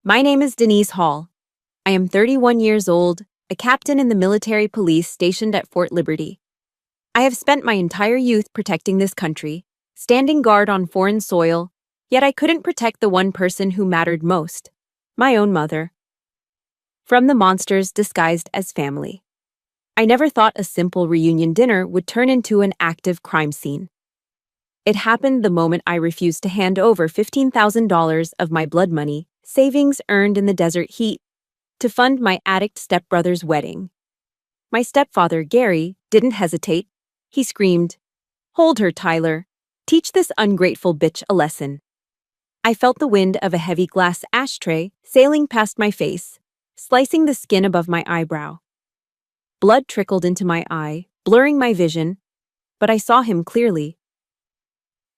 My name is Denise Hall. I am 31 years old, a captain in the military police stationed at Fort Liberty. I have spent my entire youth protecting this country, standing guard on foreign soil, yet I couldn't protect the one person who mattered most, my own mother. From the monsters disguised as family. I never thought a simple reunion dinner would turn into an active crime scene. It happened the moment I refused to hand over $15,000 of my blood money, savings earned in the desert heat, to fund my addict stepbrother's wedding. My stepfather, Gary, didn't hesitate. He screamed, "Hold her, Tyler. Teach this ungrateful bitch a lesson." I felt the wind of a heavy glass ashtray sailing past my face, slicing the skin above my eyebrow. Blood trickled into my eye, blurring my vision, but I saw him clearly.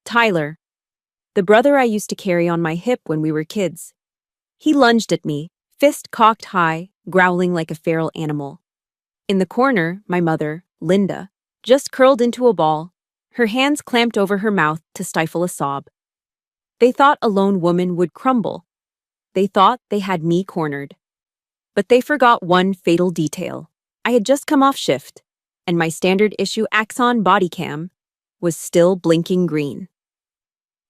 Tyler, the brother I used to carry on my hip when we were kids. He lunged at me, fist cocked high, growling like a feral animal. In the corner, my mother, Linda, just curled into a ball, her hands clamped over her mouth to stifle a sob. They thought a lone woman would crumble. They thought they had me cornered. But they forgot one fatal detail. I had just come off shift, and my standard issue Axon body cam was still blinking green.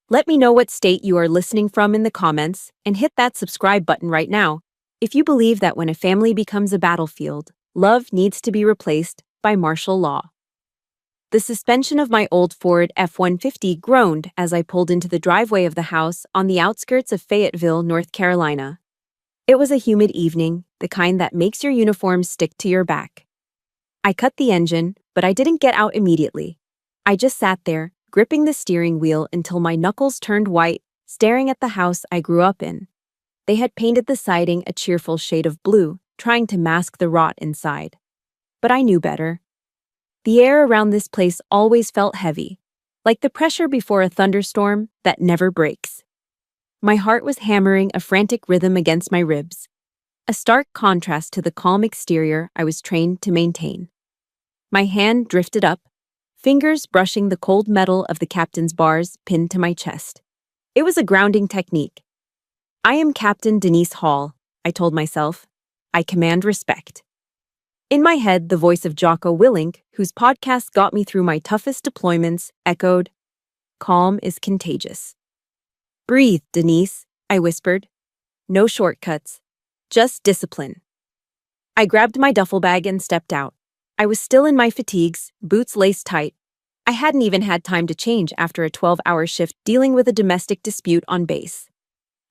Let me know what state you are listening from in the comments and hit that subscribe button right now if you believe that when a family becomes a battlefield, love needs to be replaced by martial law. The suspension of my old Ford F-150 groaned as I pulled into the driveway of the house on the outskirts of Fayetteville, North Carolina. It was a humid evening, the kind that makes your uniform stick to your back. I cut the engine, but I didn't get out immediately. I just sat there, gripping the steering wheel until my knuckles turned white, staring at the house I grew up in. They had painted the siding a cheerful shade of blue, trying to mask the rot inside. But I knew better. The air around this place always felt heavy, like the pressure before a thunderstorm that never breaks. My heart was hammering a frantic rhythm against my ribs, a stark contrast to the calm exterior I was trained to maintain. My hand drifted up, fingers brushing the cold metal of the captain's bars pinned to my chest. It was a grounding technique. I am Captain Denise Hall, I told myself. I command respect. In my head, the voice of Jocko Willink, whose podcast got me through my toughest deployments, echoed, "Calm is contagious." "Breathe, Denise," I whispered. "No shortcuts. Just discipline." I grabbed my duffel bag and stepped out. I was still in my fatigues, boots laced tight. I hadn't even had time to change after a 12-hour shift dealing with a domestic dispute on base.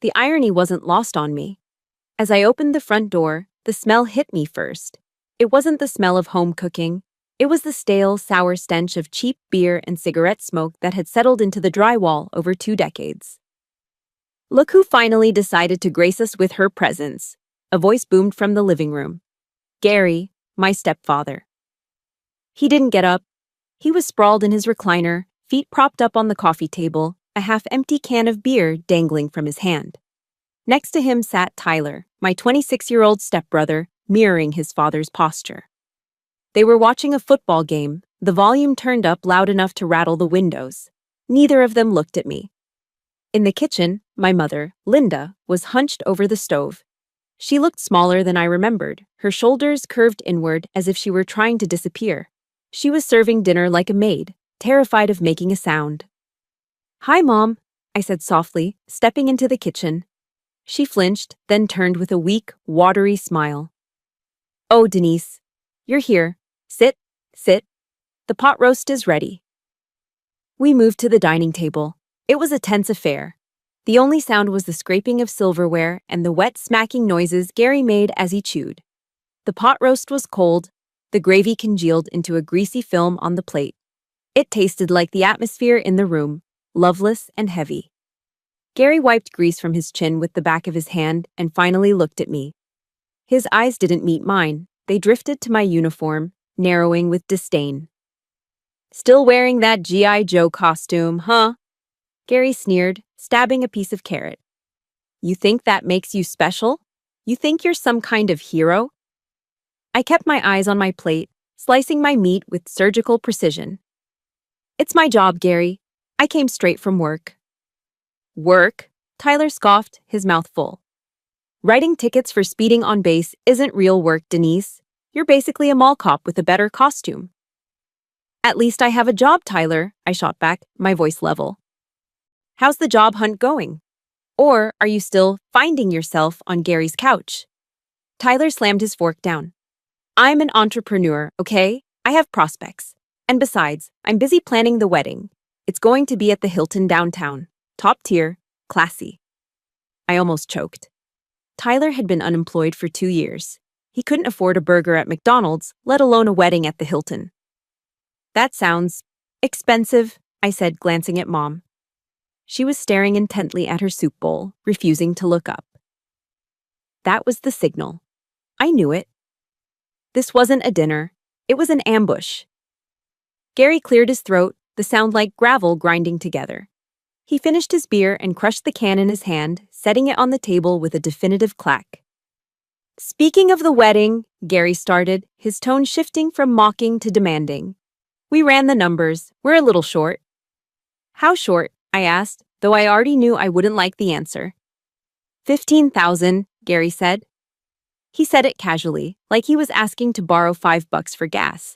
The irony wasn't lost on me. As I opened the front door, the smell hit me first. It wasn't the smell of home cooking. It was the stale, sour stench of cheap beer and cigarette smoke that had settled into the drywall over 2 decades. "Look who finally decided to grace us with her presence," a voice boomed from the living room. Gary, my stepfather. He didn't get up. He was sprawled in his recliner, feet propped up on the coffee table, a half-empty can of beer dangling from his hand. Next to him sat Tyler, my 26-year-old stepbrother, mirroring his father's posture. They were watching a football game, the volume turned up loud enough to rattle the windows. Neither of them looked at me. In the kitchen, my mother, Linda, was hunched over the stove. She looked smaller than I remembered, her shoulders curved inward as if she were trying to disappear. She was serving dinner like a maid, terrified of making a sound. "Hi, Mom," I said softly, stepping into the kitchen. She flinched, then turned with a weak, watery smile. "Oh, Denise, you're here. Sit, sit. The pot roast is ready." We moved to the dining table. It was a tense affair. The only sound was the scraping of silverware and the wet smacking noises Gary made as he chewed. The pot roast was cold. The gravy congealed into a greasy film on the plate. It tasted like the atmosphere in the room, loveless and heavy. Gary wiped grease from his chin with the back of his hand and finally looked at me. His eyes didn't meet mine. They drifted to my uniform, narrowing with disdain. "Still wearing that G.I. Joe costume, huh?" Gary sneered, stabbing a piece of carrot. "You think that makes you special? You think you're some kind of hero?" I kept my eyes on my plate, slicing my meat with surgical precision. "It's my job, Gary. I came straight from work." "Work?" Tyler scoffed, his mouth full. Writing tickets for speeding on base isn't real work, Denise. You're basically a mall cop with a better costume. At least I have a job, Tyler, I shot back, my voice level. How's the job hunt going? Or are you still finding yourself on Gary's couch? Tyler slammed his fork down. I'm an entrepreneur, okay? I have prospects. And besides, I'm busy planning the wedding. It's going to be at the Hilton downtown. Top tier, classy. I almost choked. Tyler had been unemployed for 2 years. He couldn't afford a burger at McDonald's, let alone a wedding at the Hilton. That sounds expensive, I said, glancing at Mom. She was staring intently at her soup bowl, refusing to look up. That was the signal. I knew it. This wasn't a dinner. It was an ambush. Gary cleared his throat, the sound like gravel grinding together. He finished his beer and crushed the can in his hand, setting it on the table with a definitive clack. Speaking of the wedding, Gary started, his tone shifting from mocking to demanding. We ran the numbers. We're a little short. How short? I asked, though I already knew I wouldn't like the answer. 15,000, Gary said. He said it casually, like he was asking to borrow $5 for gas.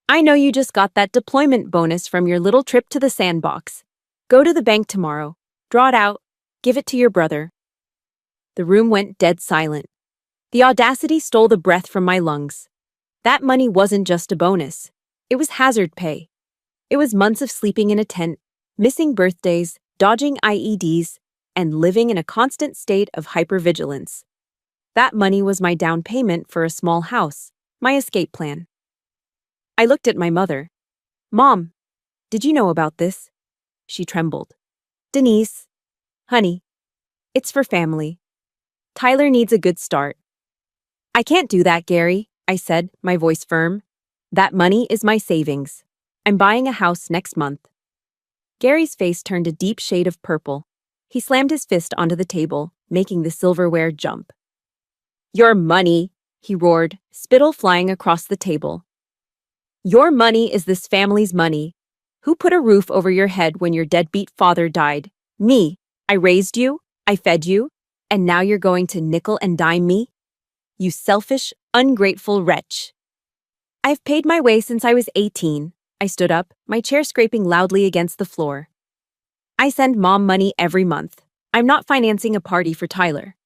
I know you just got that deployment bonus from your little trip to the sandbox. Go to the bank tomorrow, draw it out, give it to your brother. The room went dead silent. The audacity stole the breath from my lungs. That money wasn't just a bonus. It was hazard pay. It was months of sleeping in a tent, missing birthdays, dodging IEDs, and living in a constant state of hypervigilance. That money was my down payment for a small house, my escape plan. I looked at my mother. Mom, did you know about this? She trembled. Denise, honey, it's for family. Tyler needs a good start. I can't do that, Gary, I said, my voice firm. That money is my savings. I'm buying a house next month. Gary's face turned a deep shade of purple. He slammed his fist onto the table, making the silverware jump. Your money, he roared, spittle flying across the table. Your money is this family's money. Who put a roof over your head when your deadbeat father died? Me. I raised you, I fed you, and now you're going to nickel and dime me? You selfish, ungrateful wretch. I've paid my way since I was 18. I stood up, my chair scraping loudly against the floor. I send Mom money every month. I'm not financing a party for Tyler.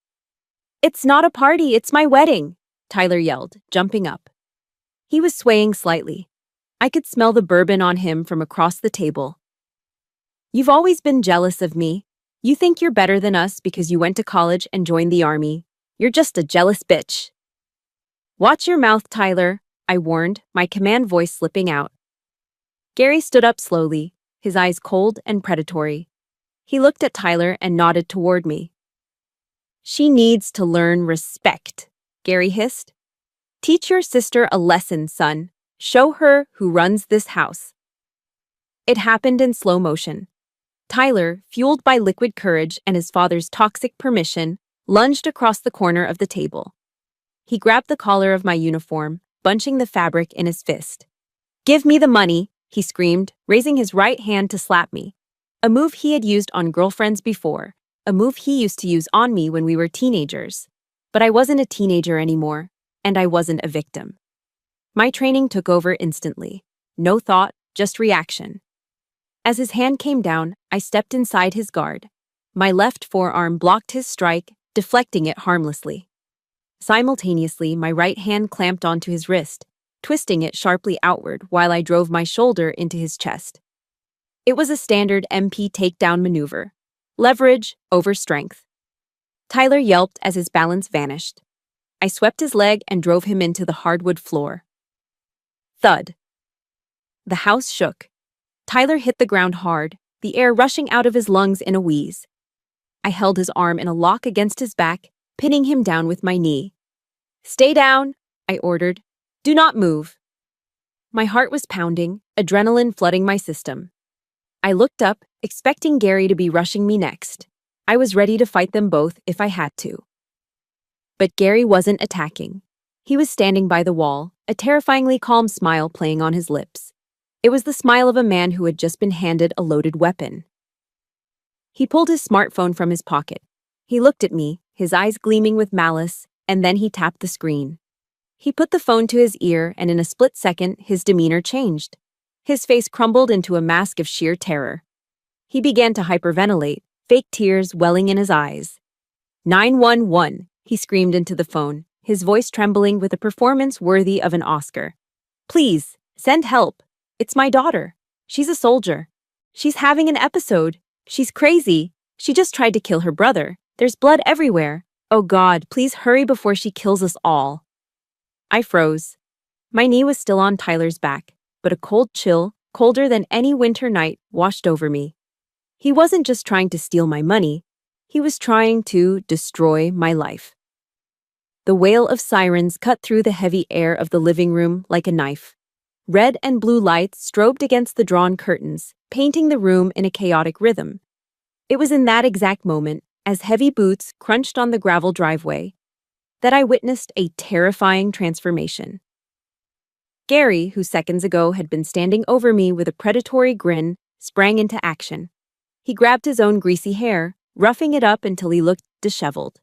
It's not a party, it's my wedding, Tyler yelled, jumping up. He was swaying slightly. I could smell the bourbon on him from across the table. You've always been jealous of me. You think you're better than us because you went to college and joined the army. You're just a jealous bitch. Watch your mouth, Tyler, I warned, my command voice slipping out. Gary stood up slowly, his eyes cold and predatory. He looked at Tyler and nodded toward me. She needs to learn respect, Gary hissed. Teach your sister a lesson, son. Show her who runs this house. It happened in slow motion. Tyler, fueled by liquid courage and his father's toxic permission, lunged across the corner of the table. He grabbed the collar of my uniform, bunching the fabric in his fist. Give me the money, he screamed, raising his right hand to slap me. A move he had used on girlfriends before, a move he used to use on me when we were teenagers. But I wasn't a teenager anymore, and I wasn't a victim. My training took over instantly. No thought, just reaction. As his hand came down, I stepped inside his guard. My left forearm blocked his strike, deflecting it harmlessly. Simultaneously, my right hand clamped onto his wrist, twisting it sharply outward while I drove my shoulder into his chest. It was a standard MP takedown maneuver. Leverage over strength. Tyler yelped as his balance vanished. I swept his leg and drove him into the hardwood floor. Thud. The house shook. Tyler hit the ground hard, the air rushing out of his lungs in a wheeze. I held his arm in a lock against his back, pinning him down with my knee. Stay down, I ordered. Do not move. My heart was pounding, adrenaline flooding my system. I looked up, expecting Gary to be rushing me next. I was ready to fight them both if I had to. But Gary wasn't attacking. He was standing by the wall, a terrifyingly calm smile playing on his lips. It was the smile of a man who had just been handed a loaded weapon. He pulled his smartphone from his pocket. He looked at me, his eyes gleaming with malice, and then he tapped the screen. He put the phone to his ear, and in a split second, his demeanor changed. His face crumbled into a mask of sheer terror. He began to hyperventilate, fake tears welling in his eyes. 911, he screamed into the phone, his voice trembling with a performance worthy of an Oscar. Please, send help. It's my daughter. She's a soldier. She's having an episode. She's crazy. She just tried to kill her brother. There's blood everywhere. Oh God, please hurry before she kills us all. I froze. My knee was still on Tyler's back, but a cold chill, colder than any winter night, washed over me. He wasn't just trying to steal my money. He was trying to destroy my life. The wail of sirens cut through the heavy air of the living room like a knife. Red and blue lights strobed against the drawn curtains, painting the room in a chaotic rhythm. It was in that exact moment, as heavy boots crunched on the gravel driveway, that I witnessed a terrifying transformation. Gary, who seconds ago had been standing over me with a predatory grin, sprang into action. He grabbed his own greasy hair, roughing it up until he looked disheveled.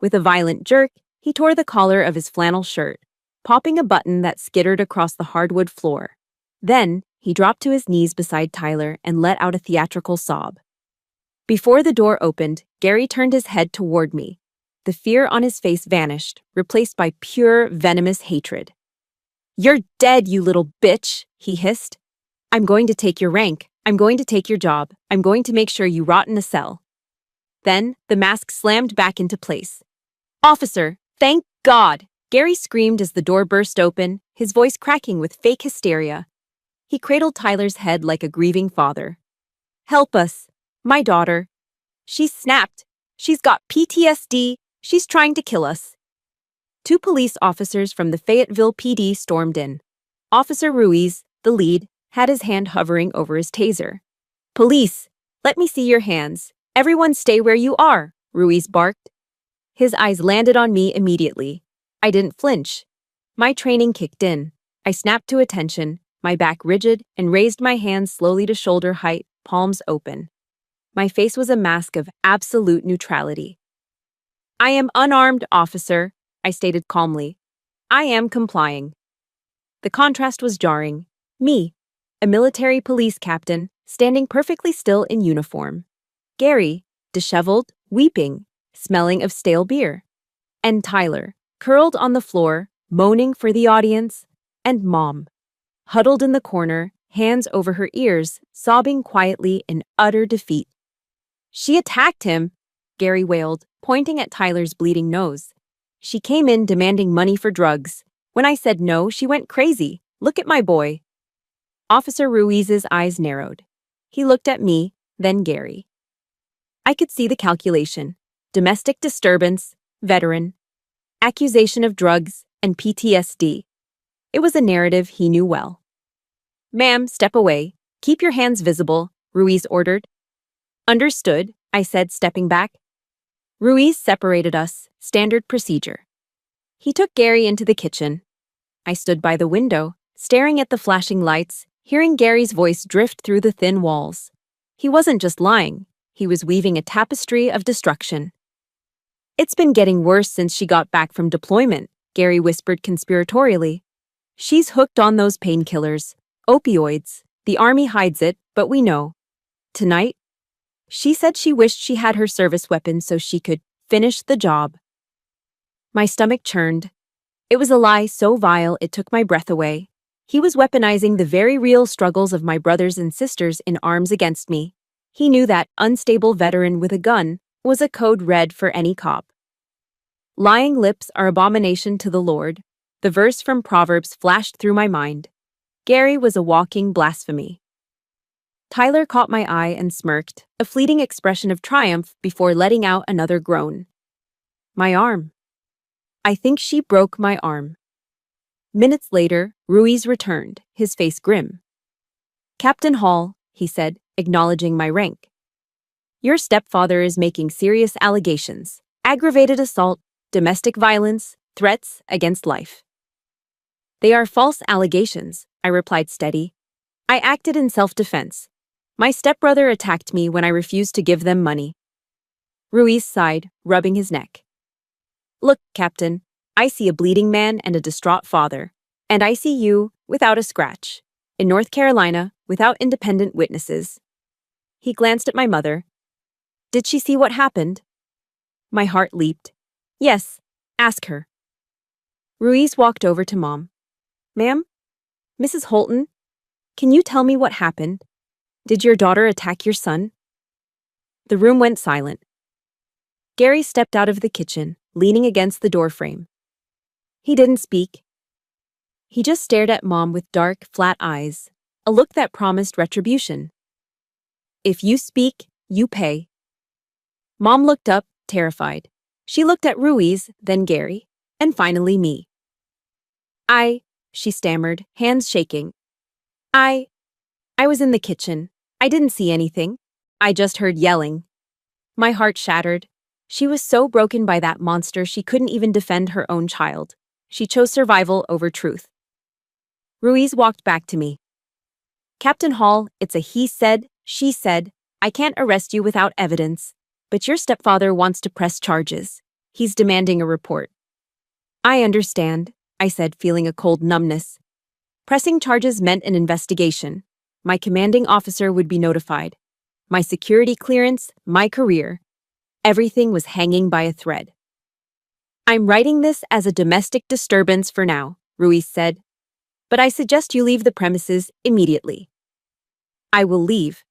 With a violent jerk, he tore the collar of his flannel shirt, popping a button that skittered across the hardwood floor. Then, he dropped to his knees beside Tyler and let out a theatrical sob. Before the door opened, Gary turned his head toward me. The fear on his face vanished, replaced by pure, venomous hatred. "You're dead, you little bitch," he hissed. "I'm going to take your rank. I'm going to take your job. I'm going to make sure you rot in a cell." Then, the mask slammed back into place. "Officer, thank God!" Gary screamed as the door burst open, his voice cracking with fake hysteria. He cradled Tyler's head like a grieving father. "Help us. My daughter. She's snapped. She's got PTSD. She's trying to kill us." Two police officers from the Fayetteville PD stormed in. Officer Ruiz, the lead, had his hand hovering over his taser. "Police, let me see your hands. Everyone stay where you are," Ruiz barked. His eyes landed on me immediately. I didn't flinch. My training kicked in. I snapped to attention, my back rigid, and raised my hands slowly to shoulder height, palms open. My face was a mask of absolute neutrality. "I am unarmed, officer," I stated calmly. "I am complying." The contrast was jarring. Me, a military police captain, standing perfectly still in uniform. Gary, disheveled, weeping, smelling of stale beer. And Tyler, curled on the floor, moaning for the audience, and Mom, huddled in the corner, hands over her ears, sobbing quietly in utter defeat. "She attacked him," Gary wailed, pointing at Tyler's bleeding nose. "She came in demanding money for drugs. When I said no, she went crazy. Look at my boy." Officer Ruiz's eyes narrowed. He looked at me, then Gary. I could see the calculation. Domestic disturbance, veteran, accusation of drugs, and PTSD. It was a narrative he knew well. "Ma'am, step away. Keep your hands visible," Ruiz ordered. "Understood," I said, stepping back. Ruiz separated us, standard procedure. He took Gary into the kitchen. I stood by the window, staring at the flashing lights, hearing Gary's voice drift through the thin walls. He wasn't just lying. He was weaving a tapestry of destruction. "It's been getting worse since she got back from deployment," Gary whispered conspiratorially. "She's hooked on those painkillers, opioids. The army hides it, but we know. Tonight, she said she wished she had her service weapon so she could finish the job." My stomach churned. It was a lie so vile it took my breath away. He was weaponizing the very real struggles of my brothers and sisters in arms against me. He knew that unstable veteran with a gun was a code red for any cop. "Lying lips are abomination to the Lord." The verse from Proverbs flashed through my mind. Gary was a walking blasphemy. Tyler caught my eye and smirked, a fleeting expression of triumph before letting out another groan. "My arm. I think she broke my arm." Minutes later, Ruiz returned, his face grim. "Captain Hall," he said, acknowledging my rank. "Your stepfather is making serious allegations. Aggravated assault, domestic violence, threats against life." "They are false allegations," I replied steady. "I acted in self-defense. My stepbrother attacked me when I refused to give them money." Ruiz sighed, rubbing his neck. Look, Captain, I see a bleeding man and a distraught father. And I see you, without a scratch, in North Carolina, without independent witnesses. He glanced at my mother. Did she see what happened? My heart leaped. Yes, ask her. Ruiz walked over to Mom. Ma'am? Mrs. Holton? Can you tell me what happened? Did your daughter attack your son? The room went silent. Gary stepped out of the kitchen, leaning against the doorframe. He didn't speak. He just stared at Mom with dark, flat eyes, a look that promised retribution. If you speak, you pay. Mom looked up, terrified. She looked at Ruiz, then Gary, and finally me. She stammered, hands shaking. I was in the kitchen. I didn't see anything. I just heard yelling. My heart shattered. She was so broken by that monster she couldn't even defend her own child. She chose survival over truth. Ruiz walked back to me. Captain Hall, it's a he said, she said. I can't arrest you without evidence. But your stepfather wants to press charges. He's demanding a report. I understand, I said, feeling a cold numbness. Pressing charges meant an investigation. My commanding officer would be notified. My security clearance, my career. Everything was hanging by a thread. I'm writing this as a domestic disturbance for now, Ruiz said. But I suggest you leave the premises immediately. I will leave.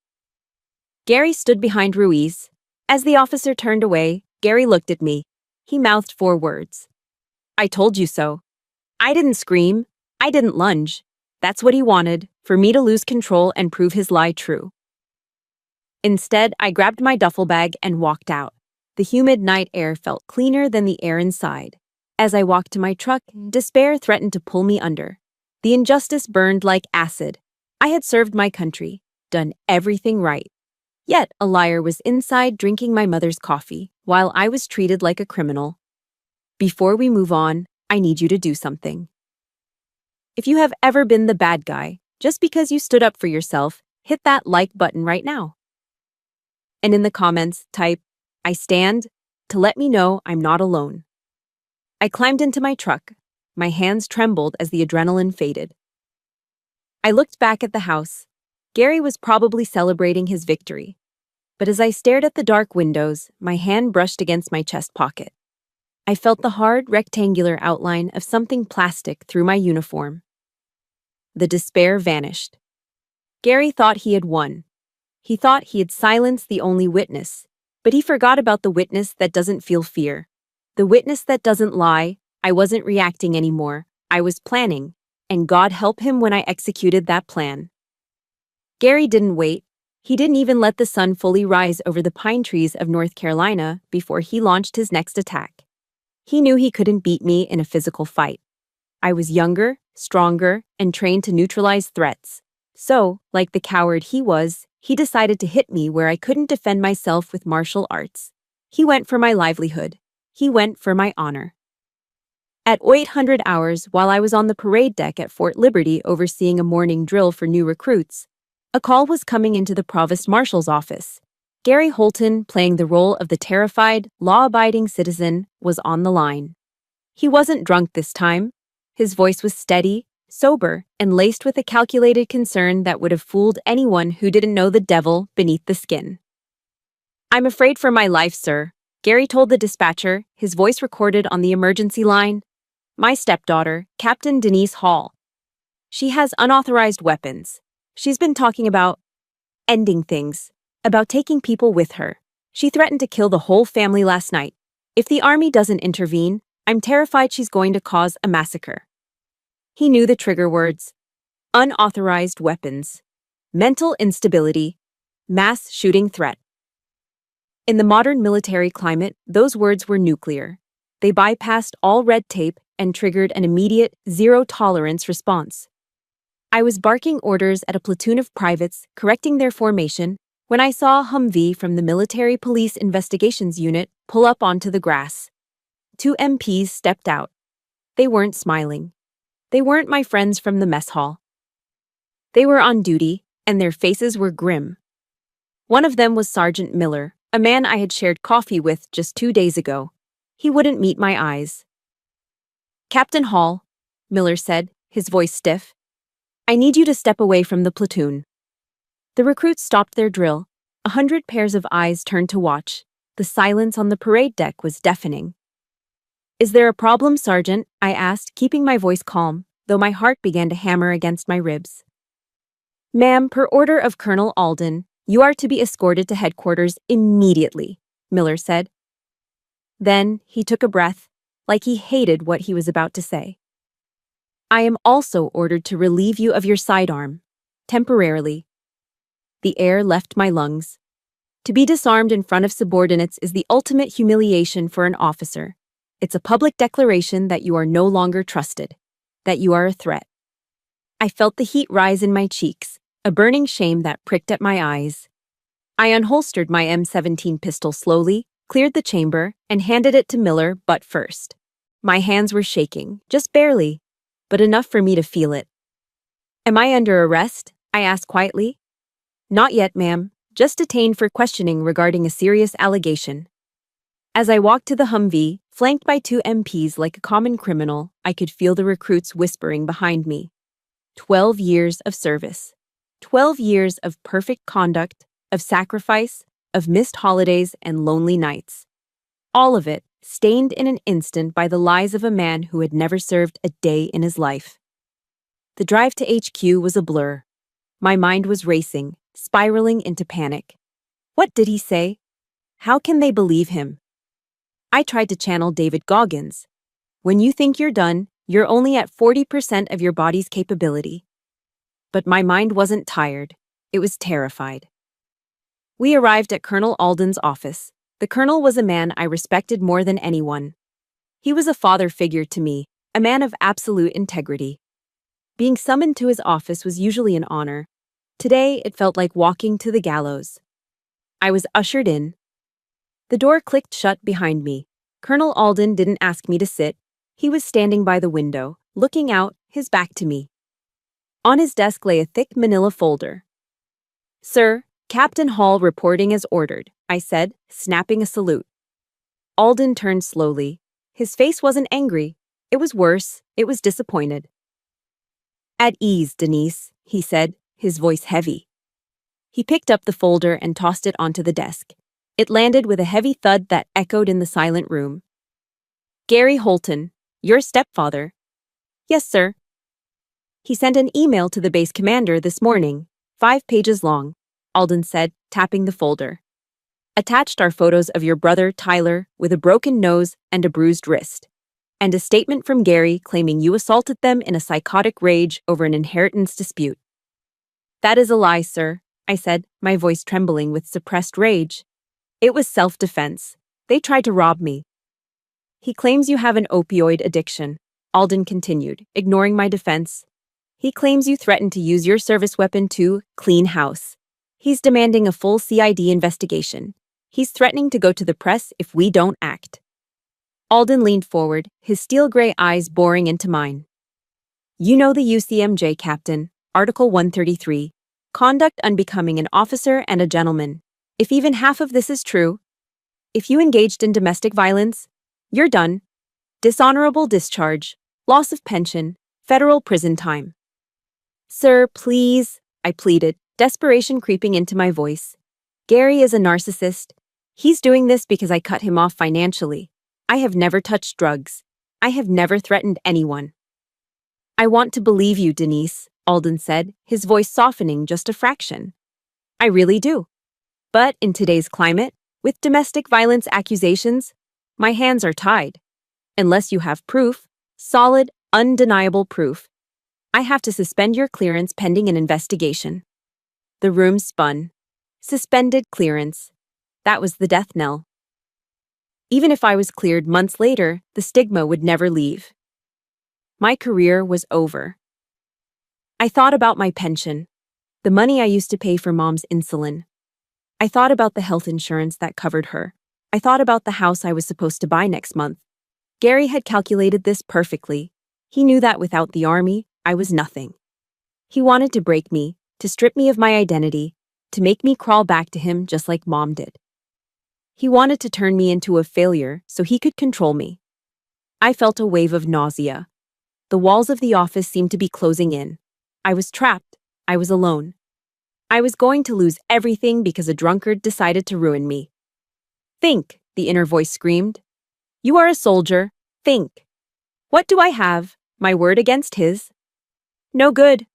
Gary stood behind Ruiz. As the officer turned away, Gary looked at me. He mouthed 4 words. I told you so. I didn't scream. I didn't lunge. That's what he wanted, for me to lose control and prove his lie true. Instead, I grabbed my duffel bag and walked out. The humid night air felt cleaner than the air inside. As I walked to my truck, despair threatened to pull me under. The injustice burned like acid. I had served my country, done everything right. Yet a liar was inside drinking my mother's coffee, while I was treated like a criminal. Before we move on, I need you to do something. If you have ever been the bad guy, just because you stood up for yourself, hit that like button right now. And in the comments, type, I stand, to let me know I'm not alone. I climbed into my truck. My hands trembled as the adrenaline faded. I looked back at the house. Gary was probably celebrating his victory. But as I stared at the dark windows, my hand brushed against my chest pocket. I felt the hard, rectangular outline of something plastic through my uniform. The despair vanished. Gary thought he had won. He thought he had silenced the only witness, but he forgot about the witness that doesn't feel fear. The witness that doesn't lie. I wasn't reacting anymore. I was planning, and God help him when I executed that plan. Gary didn't wait. He didn't even let the sun fully rise over the pine trees of North Carolina before he launched his next attack. He knew he couldn't beat me in a physical fight. I was younger, stronger, and trained to neutralize threats. So, like the coward he was, he decided to hit me where I couldn't defend myself with martial arts. He went for my livelihood. He went for my honor. At 800 hours, while I was on the parade deck at Fort Liberty overseeing a morning drill for new recruits, a call was coming into the Provost Marshal's office. Gary Holton, playing the role of the terrified, law-abiding citizen, was on the line. He wasn't drunk this time. His voice was steady, sober, and laced with a calculated concern that would have fooled anyone who didn't know the devil beneath the skin. I'm afraid for my life, sir, Gary told the dispatcher, his voice recorded on the emergency line. My stepdaughter, Captain Denise Hall. She has unauthorized weapons. She's been talking about ending things, about taking people with her. She threatened to kill the whole family last night. If the army doesn't intervene, I'm terrified she's going to cause a massacre. He knew the trigger words: unauthorized weapons, mental instability, mass shooting threat. In the modern military climate, those words were nuclear. They bypassed all red tape and triggered an immediate, zero-tolerance response. I was barking orders at a platoon of privates, correcting their formation, when I saw a Humvee from the Military Police Investigations Unit pull up onto the grass. 2 MPs stepped out. They weren't smiling. They weren't my friends from the mess hall. They were on duty, and their faces were grim. One of them was Sergeant Miller, a man I had shared coffee with just 2 days ago. He wouldn't meet my eyes. "Captain Hall," Miller said, his voice stiff, "I need you to step away from the platoon." The recruits stopped their drill. 100 pairs of eyes turned to watch. The silence on the parade deck was deafening. "Is there a problem, Sergeant?" I asked, keeping my voice calm, though my heart began to hammer against my ribs. "Ma'am, per order of Colonel Alden, you are to be escorted to headquarters immediately," Miller said. Then he took a breath, like he hated what he was about to say. "I am also ordered to relieve you of your sidearm, temporarily." The air left my lungs. To be disarmed in front of subordinates is the ultimate humiliation for an officer. It's a public declaration that you are no longer trusted, that you are a threat. I felt the heat rise in my cheeks, a burning shame that pricked at my eyes. I unholstered my M17 pistol slowly, cleared the chamber, and handed it to Miller butt first. My hands were shaking, just barely, but enough for me to feel it. "Am I under arrest?" I asked quietly. "Not yet, ma'am. Just detained for questioning regarding a serious allegation." As I walked to the Humvee, flanked by 2 MPs like a common criminal, I could feel the recruits whispering behind me. 12 years of service. 12 years of perfect conduct, of sacrifice, of missed holidays and lonely nights. All of it stained in an instant by the lies of a man who had never served a day in his life. The drive to HQ was a blur. My mind was racing, spiraling into panic. What did he say? How can they believe him? I tried to channel David Goggins. When you think you're done, you're only at 40% of your body's capability. But my mind wasn't tired. It was terrified. We arrived at Colonel Alden's office. The colonel was a man I respected more than anyone. He was a father figure to me, a man of absolute integrity. Being summoned to his office was usually an honor. Today, it felt like walking to the gallows. I was ushered in. The door clicked shut behind me. Colonel Alden didn't ask me to sit. He was standing by the window, looking out, his back to me. On his desk lay a thick manila folder. "Sir, Captain Hall reporting as ordered," I said, snapping a salute. Alden turned slowly. His face wasn't angry. It was worse. It was disappointed. "At ease, Denise," he said, his voice heavy. He picked up the folder and tossed it onto the desk. It landed with a heavy thud that echoed in the silent room. "Gary Holton, your stepfather." "Yes, sir." "He sent an email to the base commander this morning, 5 pages long," Alden said, tapping the folder. "Attached are photos of your brother, Tyler, with a broken nose and a bruised wrist, and a statement from Gary claiming you assaulted them in a psychotic rage over an inheritance dispute." "That is a lie, sir," I said, my voice trembling with suppressed rage. "It was self-defense. They tried to rob me." "He claims you have an opioid addiction," Alden continued, ignoring my defense. "He claims you threatened to use your service weapon to clean house. He's demanding a full CID investigation. He's threatening to go to the press if we don't act." Alden leaned forward, his steel-gray eyes boring into mine. "You know the UCMJ, Captain. Article 133. Conduct unbecoming an officer and a gentleman. If even half of this is true, if you engaged in domestic violence, you're done. Dishonorable discharge, loss of pension, federal prison time." "Sir, please," I pleaded, desperation creeping into my voice. "Gary is a narcissist. He's doing this because I cut him off financially. I have never touched drugs. I have never threatened anyone." "I want to believe you, Denise," Alden said, his voice softening just a fraction. "I really do. But in today's climate, with domestic violence accusations, my hands are tied. Unless you have proof, solid, undeniable proof, I have to suspend your clearance pending an investigation." The room spun. Suspended clearance. That was the death knell. Even if I was cleared months later, the stigma would never leave. My career was over. I thought about my pension, the money I used to pay for Mom's insulin. I thought about the health insurance that covered her. I thought about the house I was supposed to buy next month. Gary had calculated this perfectly. He knew that without the army, I was nothing. He wanted to break me, to strip me of my identity, to make me crawl back to him just like Mom did. He wanted to turn me into a failure so he could control me. I felt a wave of nausea. The walls of the office seemed to be closing in. I was trapped. I was alone. I was going to lose everything because a drunkard decided to ruin me. Think, the inner voice screamed. You are a soldier. Think. What do I have? My word against his? No good.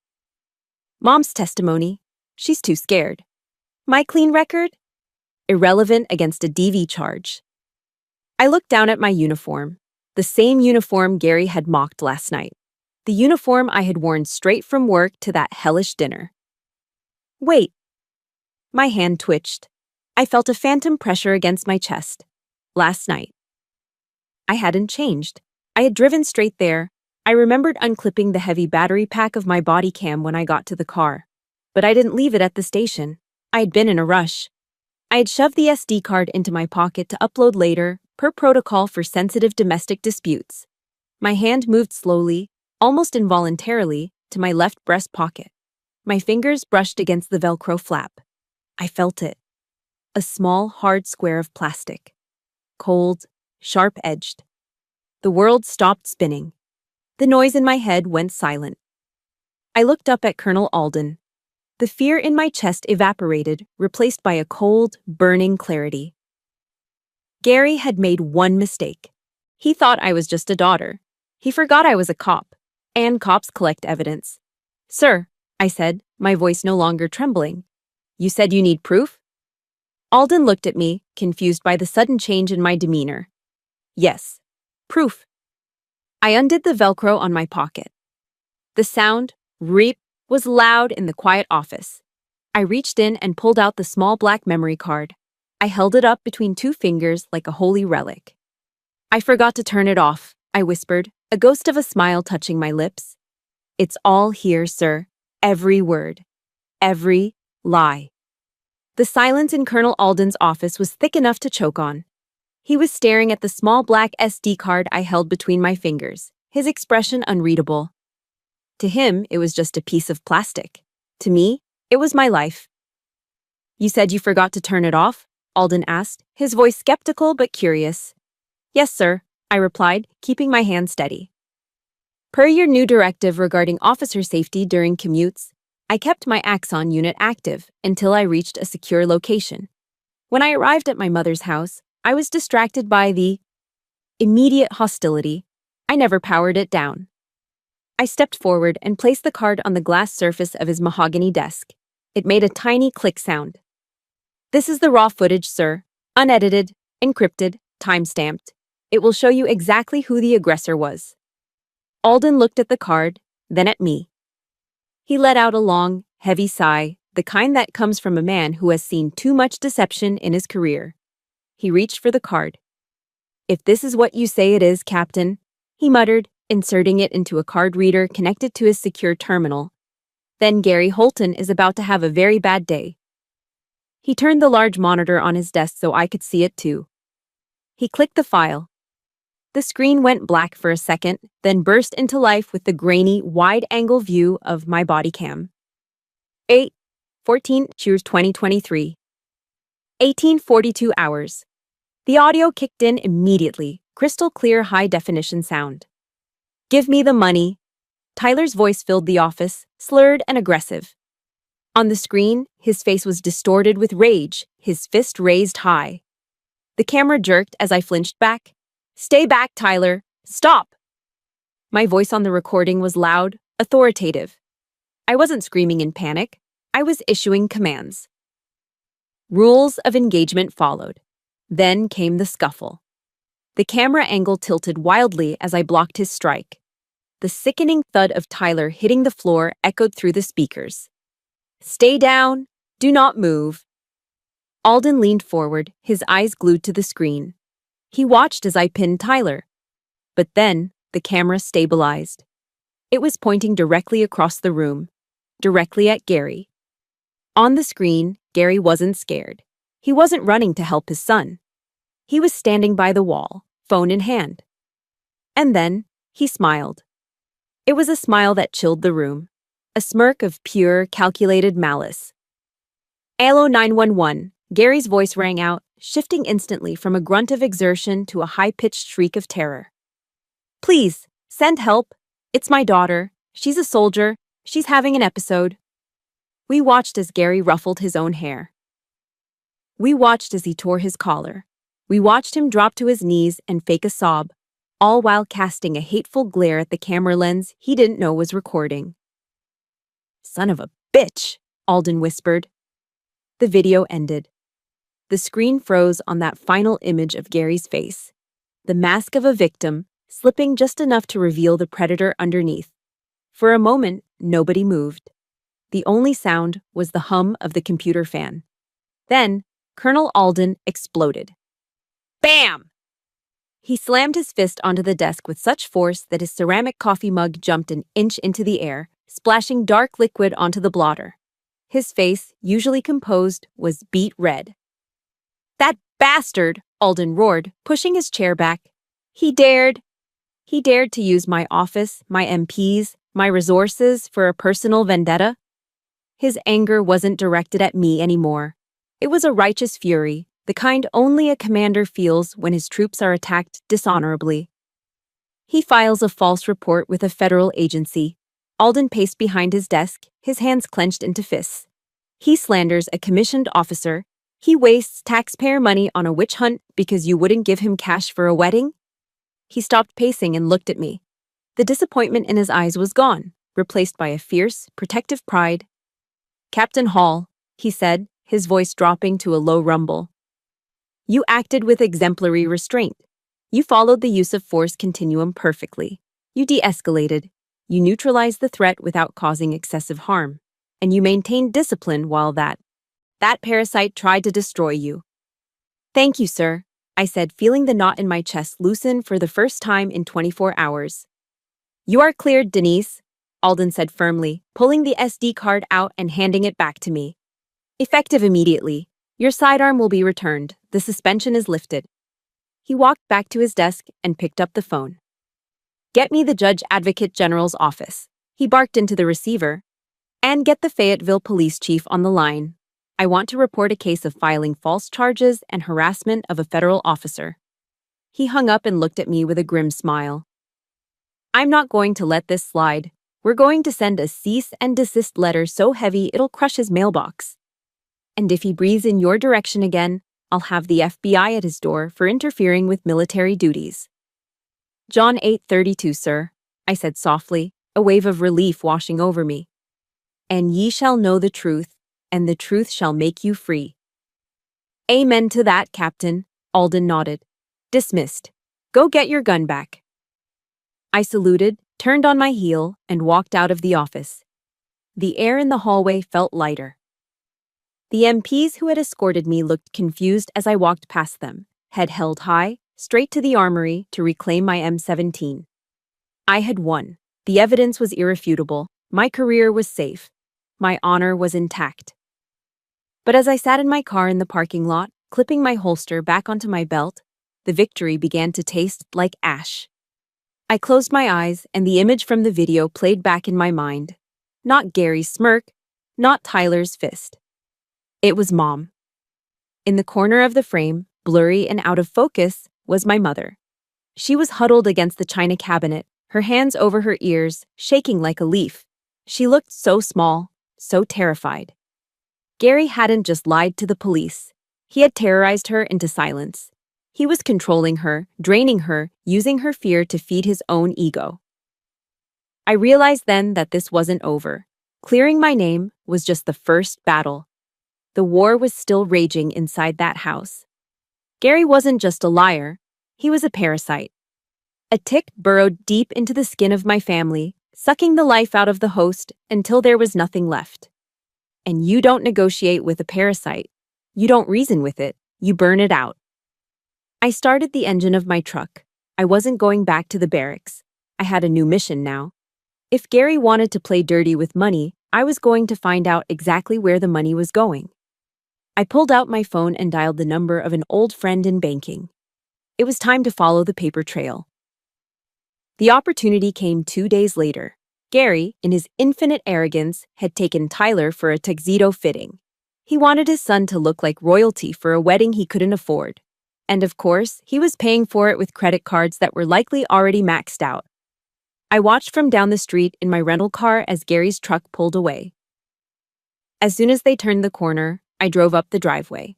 Mom's testimony. She's too scared. My clean record? Irrelevant against a DV charge. I looked down at my uniform, the same uniform Gary had mocked last night, the uniform I had worn straight from work to that hellish dinner. Wait. My hand twitched. I felt a phantom pressure against my chest. Last night. I hadn't changed. I had driven straight there. I remembered unclipping the heavy battery pack of my body cam when I got to the car. But I didn't leave it at the station. I had been in a rush. I had shoved the SD card into my pocket to upload later, per protocol for sensitive domestic disputes. My hand moved slowly, almost involuntarily, to my left breast pocket. My fingers brushed against the Velcro flap. I felt it. A small, hard square of plastic. Cold, sharp-edged. The world stopped spinning. The noise in my head went silent. I looked up at Colonel Alden. The fear in my chest evaporated, replaced by a cold, burning clarity. Gary had made one mistake. He thought I was just a daughter. He forgot I was a cop, and cops collect evidence. Sir, I said, my voice no longer trembling. You said you need proof? Alden looked at me, confused by the sudden change in my demeanor. Yes, proof. I undid the Velcro on my pocket. The sound, reap, was loud in the quiet office. I reached in and pulled out the small black memory card. I held it up between two fingers like a holy relic. I forgot to turn it off, I whispered, a ghost of a smile touching my lips. It's all here, sir. Every word. Every lie. The silence in Colonel Alden's office was thick enough to choke on. He was staring at the small black SD card I held between my fingers, his expression unreadable. To him, it was just a piece of plastic. To me, it was my life. You said you forgot to turn it off? Alden asked, his voice skeptical but curious. Yes, sir, I replied, keeping my hand steady. Per your new directive regarding officer safety during commutes, I kept my Axon unit active until I reached a secure location. When I arrived at my mother's house, I was distracted by the immediate hostility. I never powered it down. I stepped forward and placed the card on the glass surface of his mahogany desk. It made a tiny click sound. This is the raw footage, sir. Unedited, encrypted, time-stamped. It will show you exactly who the aggressor was. Alden looked at the card, then at me. He let out a long, heavy sigh, the kind that comes from a man who has seen too much deception in his career. He reached for the card. If this is what you say it is, Captain, he muttered, inserting it into a card reader connected to his secure terminal. Then Gary Holton is about to have a very bad day. He turned the large monitor on his desk so I could see it too. He clicked the file. The screen went black for a second, then burst into life with the grainy, wide-angle view of my body cam. 8/14 2023. 18:42 hours. The audio kicked in immediately, crystal clear high-definition sound. Give me the money. Tyler's voice filled the office, slurred and aggressive. On the screen, his face was distorted with rage, his fist raised high. The camera jerked as I flinched back. Stay back, Tyler. Stop! My voice on the recording was loud, authoritative. I wasn't screaming in panic. I was issuing commands. Rules of engagement followed. Then came the scuffle. The camera angle tilted wildly as I blocked his strike. The sickening thud of Tyler hitting the floor echoed through the speakers. Stay down. Do not move. Alden leaned forward, his eyes glued to the screen. He watched as I pinned Tyler. But then, the camera stabilized. It was pointing directly across the room, directly at Gary. On the screen, Gary wasn't scared. He wasn't running to help his son. He was standing by the wall, phone in hand. And then, he smiled. It was a smile that chilled the room, a smirk of pure, calculated malice. Alo 911, Gary's voice rang out, shifting instantly from a grunt of exertion to a high-pitched shriek of terror. "Please, send help. It's my daughter. She's a soldier. She's having an episode." We watched as Gary ruffled his own hair. We watched as he tore his collar. We watched him drop to his knees and fake a sob, all while casting a hateful glare at the camera lens he didn't know was recording. "Son of a bitch," Alden whispered. The video ended. The screen froze on that final image of Gary's face, the mask of a victim, slipping just enough to reveal the predator underneath. For a moment, nobody moved. The only sound was the hum of the computer fan. Then, Colonel Alden exploded. Bam! He slammed his fist onto the desk with such force that his ceramic coffee mug jumped an inch into the air, splashing dark liquid onto the blotter. His face, usually composed, was beet red. "That bastard!" Alden roared, pushing his chair back. He dared to use my office, my MPs, my resources for a personal vendetta." His anger wasn't directed at me anymore. It was a righteous fury, the kind only a commander feels when his troops are attacked dishonorably. He files a false report with a federal agency. Alden paced behind his desk, his hands clenched into fists. He slanders a commissioned officer. He wastes taxpayer money on a witch hunt because you wouldn't give him cash for a wedding? He stopped pacing and looked at me. The disappointment in his eyes was gone, replaced by a fierce, protective pride. "Captain Hall," he said, his voice dropping to a low rumble. "You acted with exemplary restraint. You followed the use of force continuum perfectly. You de-escalated. You neutralized the threat without causing excessive harm. And you maintained discipline while that parasite tried to destroy you." "Thank you, sir," I said, feeling the knot in my chest loosen for the first time in 24 hours. "You are cleared, Denise," Alden said firmly, pulling the SD card out and handing it back to me. "Effective immediately. Your sidearm will be returned. The suspension is lifted." He walked back to his desk and picked up the phone. "Get me the Judge Advocate General's office," he barked into the receiver. "And get the Fayetteville police chief on the line. I want to report a case of filing false charges and harassment of a federal officer." He hung up and looked at me with a grim smile. "I'm not going to let this slide. We're going to send a cease and desist letter so heavy it'll crush his mailbox. And if he breathes in your direction again, I'll have the FBI at his door for interfering with military duties." "John 8:32, sir," I said softly, a wave of relief washing over me. "And ye shall know the truth, and the truth shall make you free." "Amen to that, Captain," Alden nodded. "Dismissed. Go get your gun back." I saluted, turned on my heel, and walked out of the office. The air in the hallway felt lighter. The MPs who had escorted me looked confused as I walked past them, head held high, straight to the armory to reclaim my M17. I had won. The evidence was irrefutable. My career was safe. My honor was intact. But as I sat in my car in the parking lot, clipping my holster back onto my belt, the victory began to taste like ash. I closed my eyes, and the image from the video played back in my mind. Not Gary's smirk, not Tyler's fist. It was Mom. In the corner of the frame, blurry and out of focus, was my mother. She was huddled against the china cabinet, her hands over her ears, shaking like a leaf. She looked so small, so terrified. Gary hadn't just lied to the police. He had terrorized her into silence. He was controlling her, draining her, using her fear to feed his own ego. I realized then that this wasn't over. Clearing my name was just the first battle. The war was still raging inside that house. Gary wasn't just a liar. He was a parasite. A tick burrowed deep into the skin of my family, sucking the life out of the host until there was nothing left. And you don't negotiate with a parasite. You don't reason with it. You burn it out. I started the engine of my truck. I wasn't going back to the barracks. I had a new mission now. If Gary wanted to play dirty with money, I was going to find out exactly where the money was going. I pulled out my phone and dialed the number of an old friend in banking. It was time to follow the paper trail. The opportunity came 2 days later. Gary, in his infinite arrogance, had taken Tyler for a tuxedo fitting. He wanted his son to look like royalty for a wedding he couldn't afford. And of course, he was paying for it with credit cards that were likely already maxed out. I watched from down the street in my rental car as Gary's truck pulled away. As soon as they turned the corner, I drove up the driveway.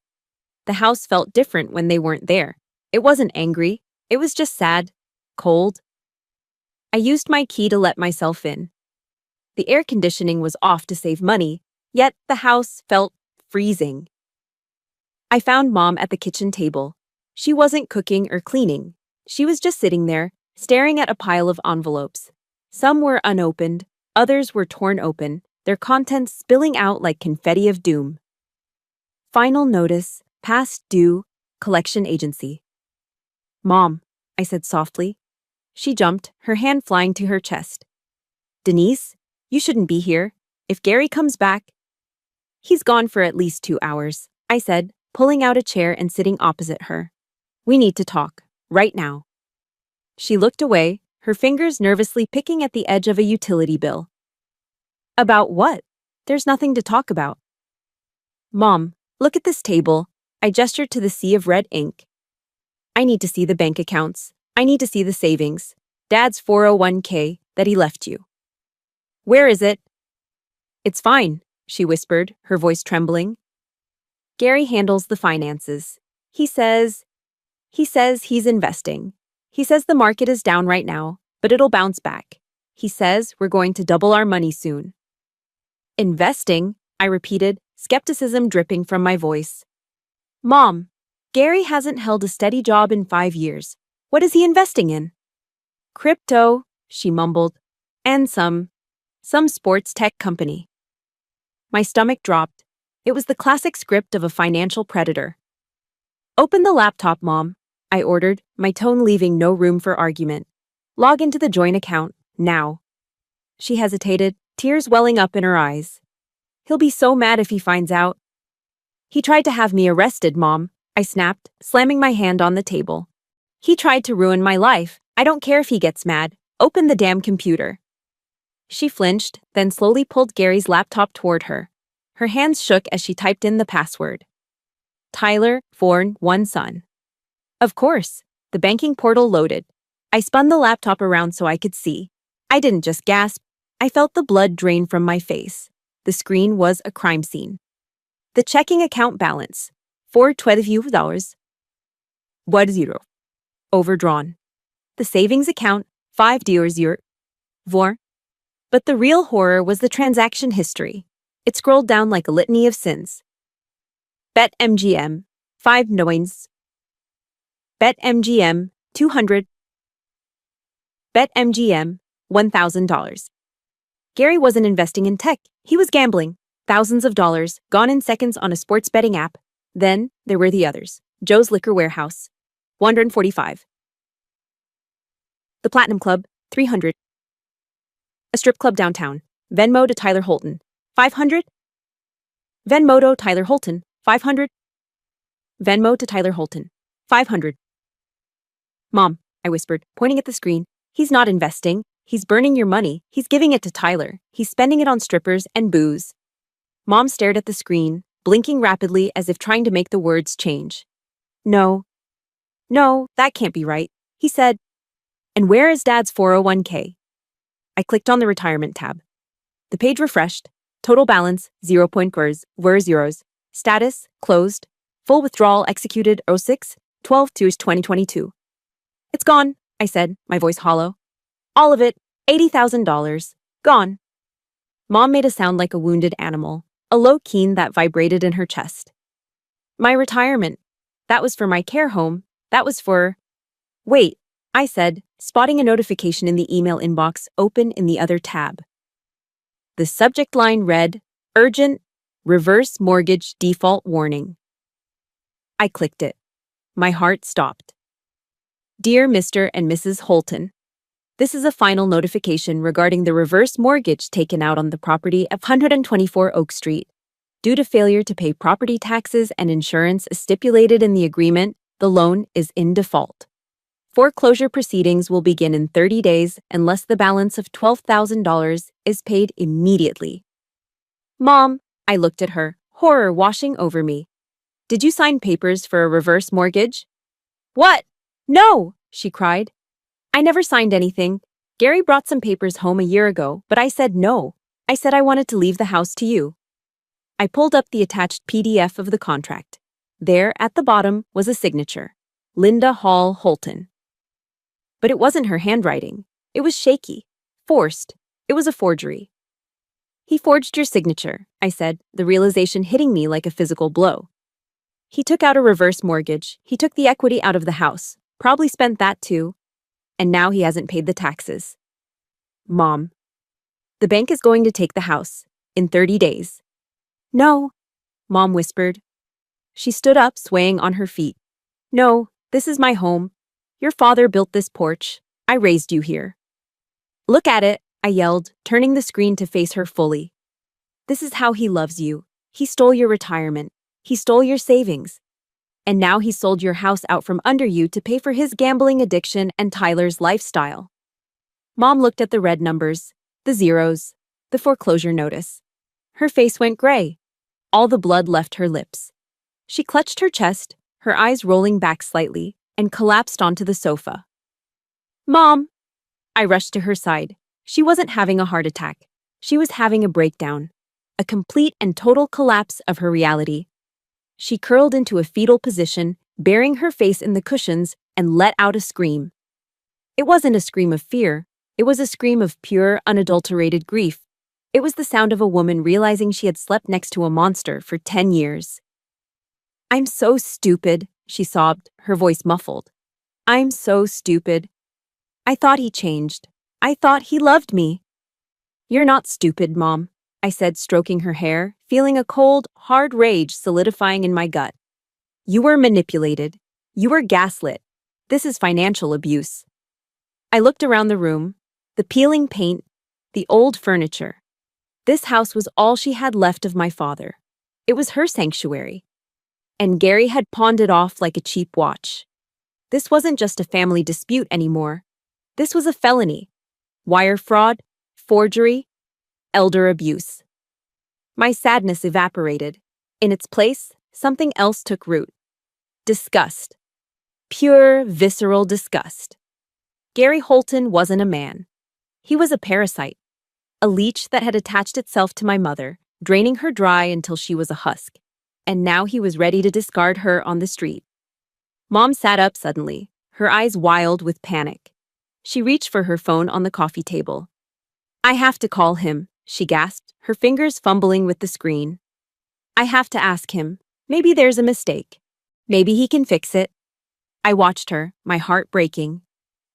The house felt different when they weren't there. It wasn't angry. It was just sad, cold. I used my key to let myself in. The air conditioning was off to save money, yet the house felt freezing. I found Mom at the kitchen table. She wasn't cooking or cleaning. She was just sitting there, staring at a pile of envelopes. Some were unopened, others were torn open, their contents spilling out like confetti of doom. Final notice, past due, collection agency. Mom, I said softly. She jumped, her hand flying to her chest. Denise, you shouldn't be here. If Gary comes back... He's gone for at least 2 hours, I said, pulling out a chair and sitting opposite her. We need to talk, right now. She looked away, her fingers nervously picking at the edge of a utility bill. About what? There's nothing to talk about. Mom, look at this table. I gestured to the sea of red ink. I need to see the bank accounts. I need to see the savings. Dad's 401k that he left you. Where is it? It's fine, she whispered, her voice trembling. Gary handles the finances. He says he's investing. He says the market is down right now, but it'll bounce back. He says we're going to double our money soon. Investing, I repeated, skepticism dripping from my voice. Mom, Gary hasn't held a steady job in 5 years. What is he investing in? Crypto, she mumbled, and some sports tech company. My stomach dropped. It was the classic script of a financial predator. Open the laptop, Mom, I ordered, my tone leaving no room for argument. Log into the joint account, now. She hesitated, tears welling up in her eyes. He'll be so mad if he finds out. He tried to have me arrested, Mom, I snapped, slamming my hand on the table. He tried to ruin my life. I don't care if he gets mad. Open the damn computer. She flinched, then slowly pulled Gary's laptop toward her. Her hands shook as she typed in the password. Tyler, born, 1 son. Of course, the banking portal loaded. I spun the laptop around so I could see. I didn't just gasp. I felt the blood drain from my face. The screen was a crime scene. The checking account balance, $412. 10. Overdrawn. The savings account, $5. 4. But the real horror was the transaction history. It scrolled down like a litany of sins. BetMGM, 5 noins. BetMGM, 200. BetMGM, $1,000. Gary wasn't investing in tech. He was gambling. Thousands of dollars, gone in seconds on a sports betting app. Then, there were the others. Joe's Liquor Warehouse, 145. The Platinum Club, 300. A strip club downtown. Venmo to Tyler Holton, 500. Venmo to Tyler Holton, 500. Venmo to Tyler Holton, 500. Mom, I whispered, pointing at the screen. He's not investing. He's burning your money. He's giving it to Tyler. He's spending it on strippers and booze. Mom stared at the screen, blinking rapidly as if trying to make the words change. No, that can't be right, he said. And where is Dad's 401k? I clicked on the retirement tab. The page refreshed. Total balance, 0.0. Status, closed. Full withdrawal executed 06/12/2022. It's gone, I said, my voice hollow. All of it, $80,000. Gone. Mom made a sound like a wounded animal, a low keen that vibrated in her chest. My retirement. That was for my care home. That was for... Wait, I said, spotting a notification in the email inbox open in the other tab. The subject line read, Urgent, Reverse Mortgage Default Warning. I clicked it. My heart stopped. Dear Mr. and Mrs. Holton, this is a final notification regarding the reverse mortgage taken out on the property of 124 Oak Street. Due to failure to pay property taxes and insurance as stipulated in the agreement, the loan is in default. Foreclosure proceedings will begin in 30 days unless the balance of $12,000 is paid immediately. Mom, I looked at her, horror washing over me. Did you sign papers for a reverse mortgage? What? No, she cried. I never signed anything. Gary brought some papers home a year ago, but I said no. I said I wanted to leave the house to you. I pulled up the attached PDF of the contract. There, at the bottom, was a signature. Linda Hall Holton. But it wasn't her handwriting. It was shaky. Forced. It was a forgery. He forged your signature, I said, the realization hitting me like a physical blow. He took out a reverse mortgage. He took the equity out of the house. Probably spent that too. And now he hasn't paid the taxes. Mom. The bank is going to take the house. In 30 days. No, Mom whispered. She stood up, swaying on her feet. No, this is my home. Your father built this porch. I raised you here. Look at it, I yelled, turning the screen to face her fully. This is how he loves you. He stole your retirement. He stole your savings. And now he sold your house out from under you to pay for his gambling addiction and Tyler's lifestyle. Mom looked at the red numbers, the zeros, the foreclosure notice. Her face went gray. All the blood left her lips. She clutched her chest, her eyes rolling back slightly, and collapsed onto the sofa. Mom! I rushed to her side. She wasn't having a heart attack. She was having a breakdown. A complete and total collapse of her reality. She curled into a fetal position, burying her face in the cushions, and let out a scream. It wasn't a scream of fear. It was a scream of pure, unadulterated grief. It was the sound of a woman realizing she had slept next to a monster for 10 years. I'm so stupid, she sobbed, her voice muffled. I'm so stupid. I thought he changed. I thought he loved me. You're not stupid, Mom, I said, stroking her hair, feeling a cold, hard rage solidifying in my gut. You were manipulated. You were gaslit. This is financial abuse. I looked around the room, the peeling paint, the old furniture. This house was all she had left of my father. It was her sanctuary. And Gary had pawned it off like a cheap watch. This wasn't just a family dispute anymore. This was a felony. Wire fraud, forgery, elder abuse. My sadness evaporated. In its place, something else took root. Disgust. Pure, visceral disgust. Gary Holton wasn't a man. He was a parasite. A leech that had attached itself to my mother, draining her dry until she was a husk. And now he was ready to discard her on the street. Mom sat up suddenly, her eyes wild with panic. She reached for her phone on the coffee table. I have to call him, she gasped, her fingers fumbling with the screen. I have to ask him. Maybe there's a mistake. Maybe he can fix it. I watched her, my heart breaking.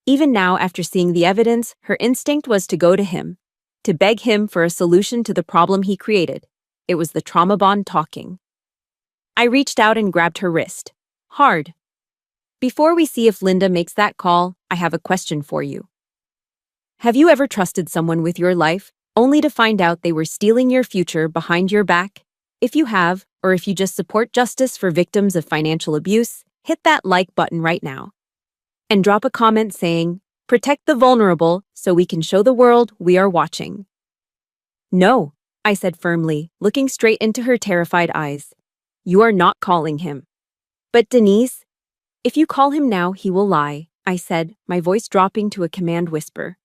Even now, after seeing the evidence, her instinct was to go to him, to beg him for a solution to the problem he created. It was the trauma bond talking. I reached out and grabbed her wrist. Hard. Before we see if Linda makes that call, I have a question for you. Have you ever trusted someone with your life, only to find out they were stealing your future behind your back? If you have, or if you just support justice for victims of financial abuse, hit that like button right now. And drop a comment saying, protect the vulnerable so we can show the world we are watching. No, I said firmly, looking straight into her terrified eyes. You are not calling him. But Denise, if you call him now, he will lie, I said, my voice dropping to a command whisper.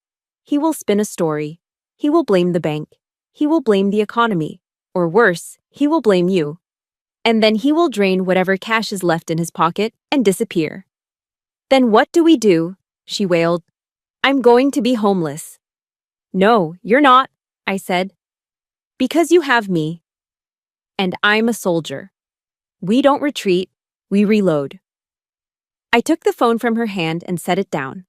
He will spin a story. He will blame the bank. He will blame the economy. Or worse, he will blame you. And then he will drain whatever cash is left in his pocket and disappear. Then what do we do? She wailed. I'm going to be homeless. No, you're not, I said. Because you have me. And I'm a soldier. We don't retreat, we reload. I took the phone from her hand and set it down.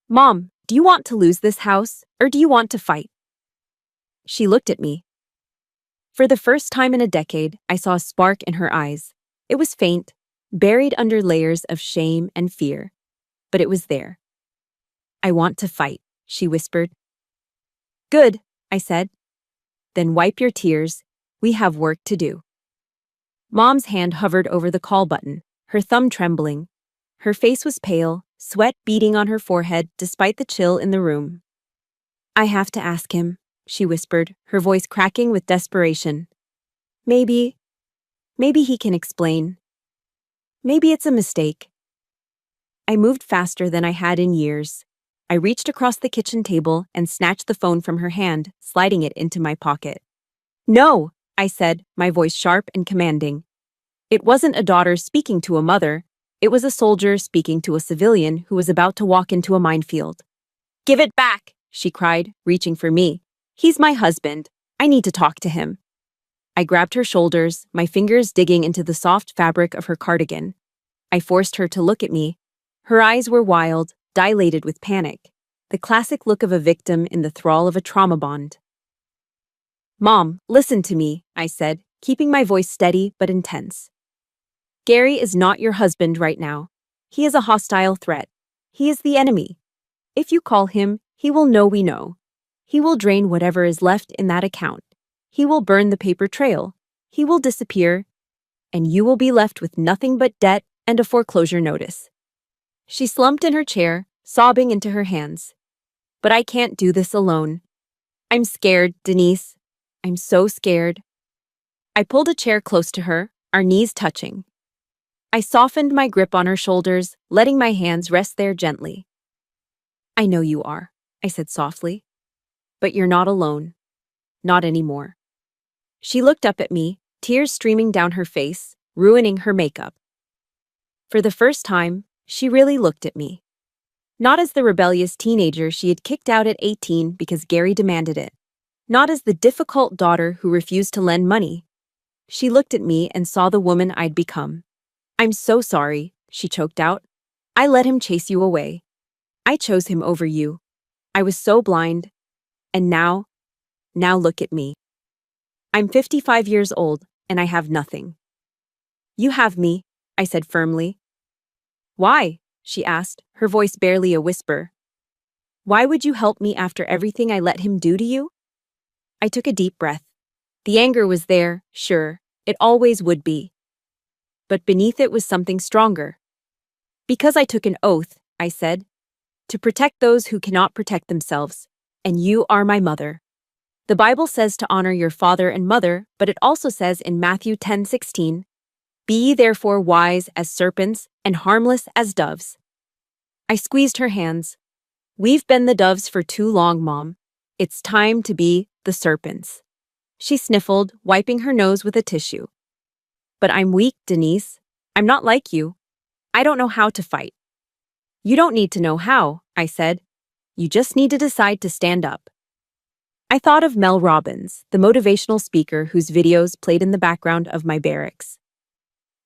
Mom, do you want to lose this house, or do you want to fight? She looked at me. For the first time in a decade, I saw a spark in her eyes. It was faint, buried under layers of shame and fear. But it was there. I want to fight, she whispered. Good, I said. Then wipe your tears. We have work to do. Mom's hand hovered over the call button, her thumb trembling. Her face was pale, sweat beading on her forehead despite the chill in the room. I have to ask him, she whispered, her voice cracking with desperation. Maybe Maybe he can explain. Maybe it's a mistake. I moved faster than I had in years. I reached across the kitchen table and snatched the phone from her hand, sliding it into my pocket. No, I said, my voice sharp and commanding. It wasn't a daughter speaking to a mother. It was a soldier speaking to a civilian who was about to walk into a minefield. Give it back, she cried, reaching for me. He's my husband. I need to talk to him. I grabbed her shoulders, my fingers digging into the soft fabric of her cardigan. I forced her to look at me. Her eyes were wild, dilated with panic, the classic look of a victim in the thrall of a trauma bond. Mom, listen to me, I said, keeping my voice steady but intense. Gary is not your husband right now. He is a hostile threat. He is the enemy. If you call him, he will know we know. He will drain whatever is left in that account. He will burn the paper trail. He will disappear, and you will be left with nothing but debt and a foreclosure notice. She slumped in her chair, sobbing into her hands. But I can't do this alone. I'm scared, Denise. I'm so scared. I pulled a chair close to her, our knees touching. I softened my grip on her shoulders, letting my hands rest there gently. I know you are, I said softly. But you're not alone. Not anymore. She looked up at me, tears streaming down her face, ruining her makeup. For the first time, she really looked at me. Not as the rebellious teenager she had kicked out at 18 because Gary demanded it. Not as the difficult daughter who refused to lend money. She looked at me and saw the woman I'd become. I'm so sorry, she choked out. I let him chase you away. I chose him over you. I was so blind. And now look at me. I'm 55 years old, and I have nothing. You have me, I said firmly. Why? She asked, her voice barely a whisper. Why would you help me after everything I let him do to you? I took a deep breath. The anger was there, sure, it always would be. But beneath it was something stronger. Because I took an oath, I said, to protect those who cannot protect themselves, and you are my mother. The Bible says to honor your father and mother, but it also says in Matthew 10:16, Be ye therefore wise as serpents and harmless as doves. I squeezed her hands. We've been the doves for too long, Mom. It's time to be the serpents. She sniffled, wiping her nose with a tissue. But I'm weak, Denise. I'm not like you. I don't know how to fight. You don't need to know how, I said. You just need to decide to stand up. I thought of Mel Robbins, the motivational speaker whose videos played in the background of my barracks.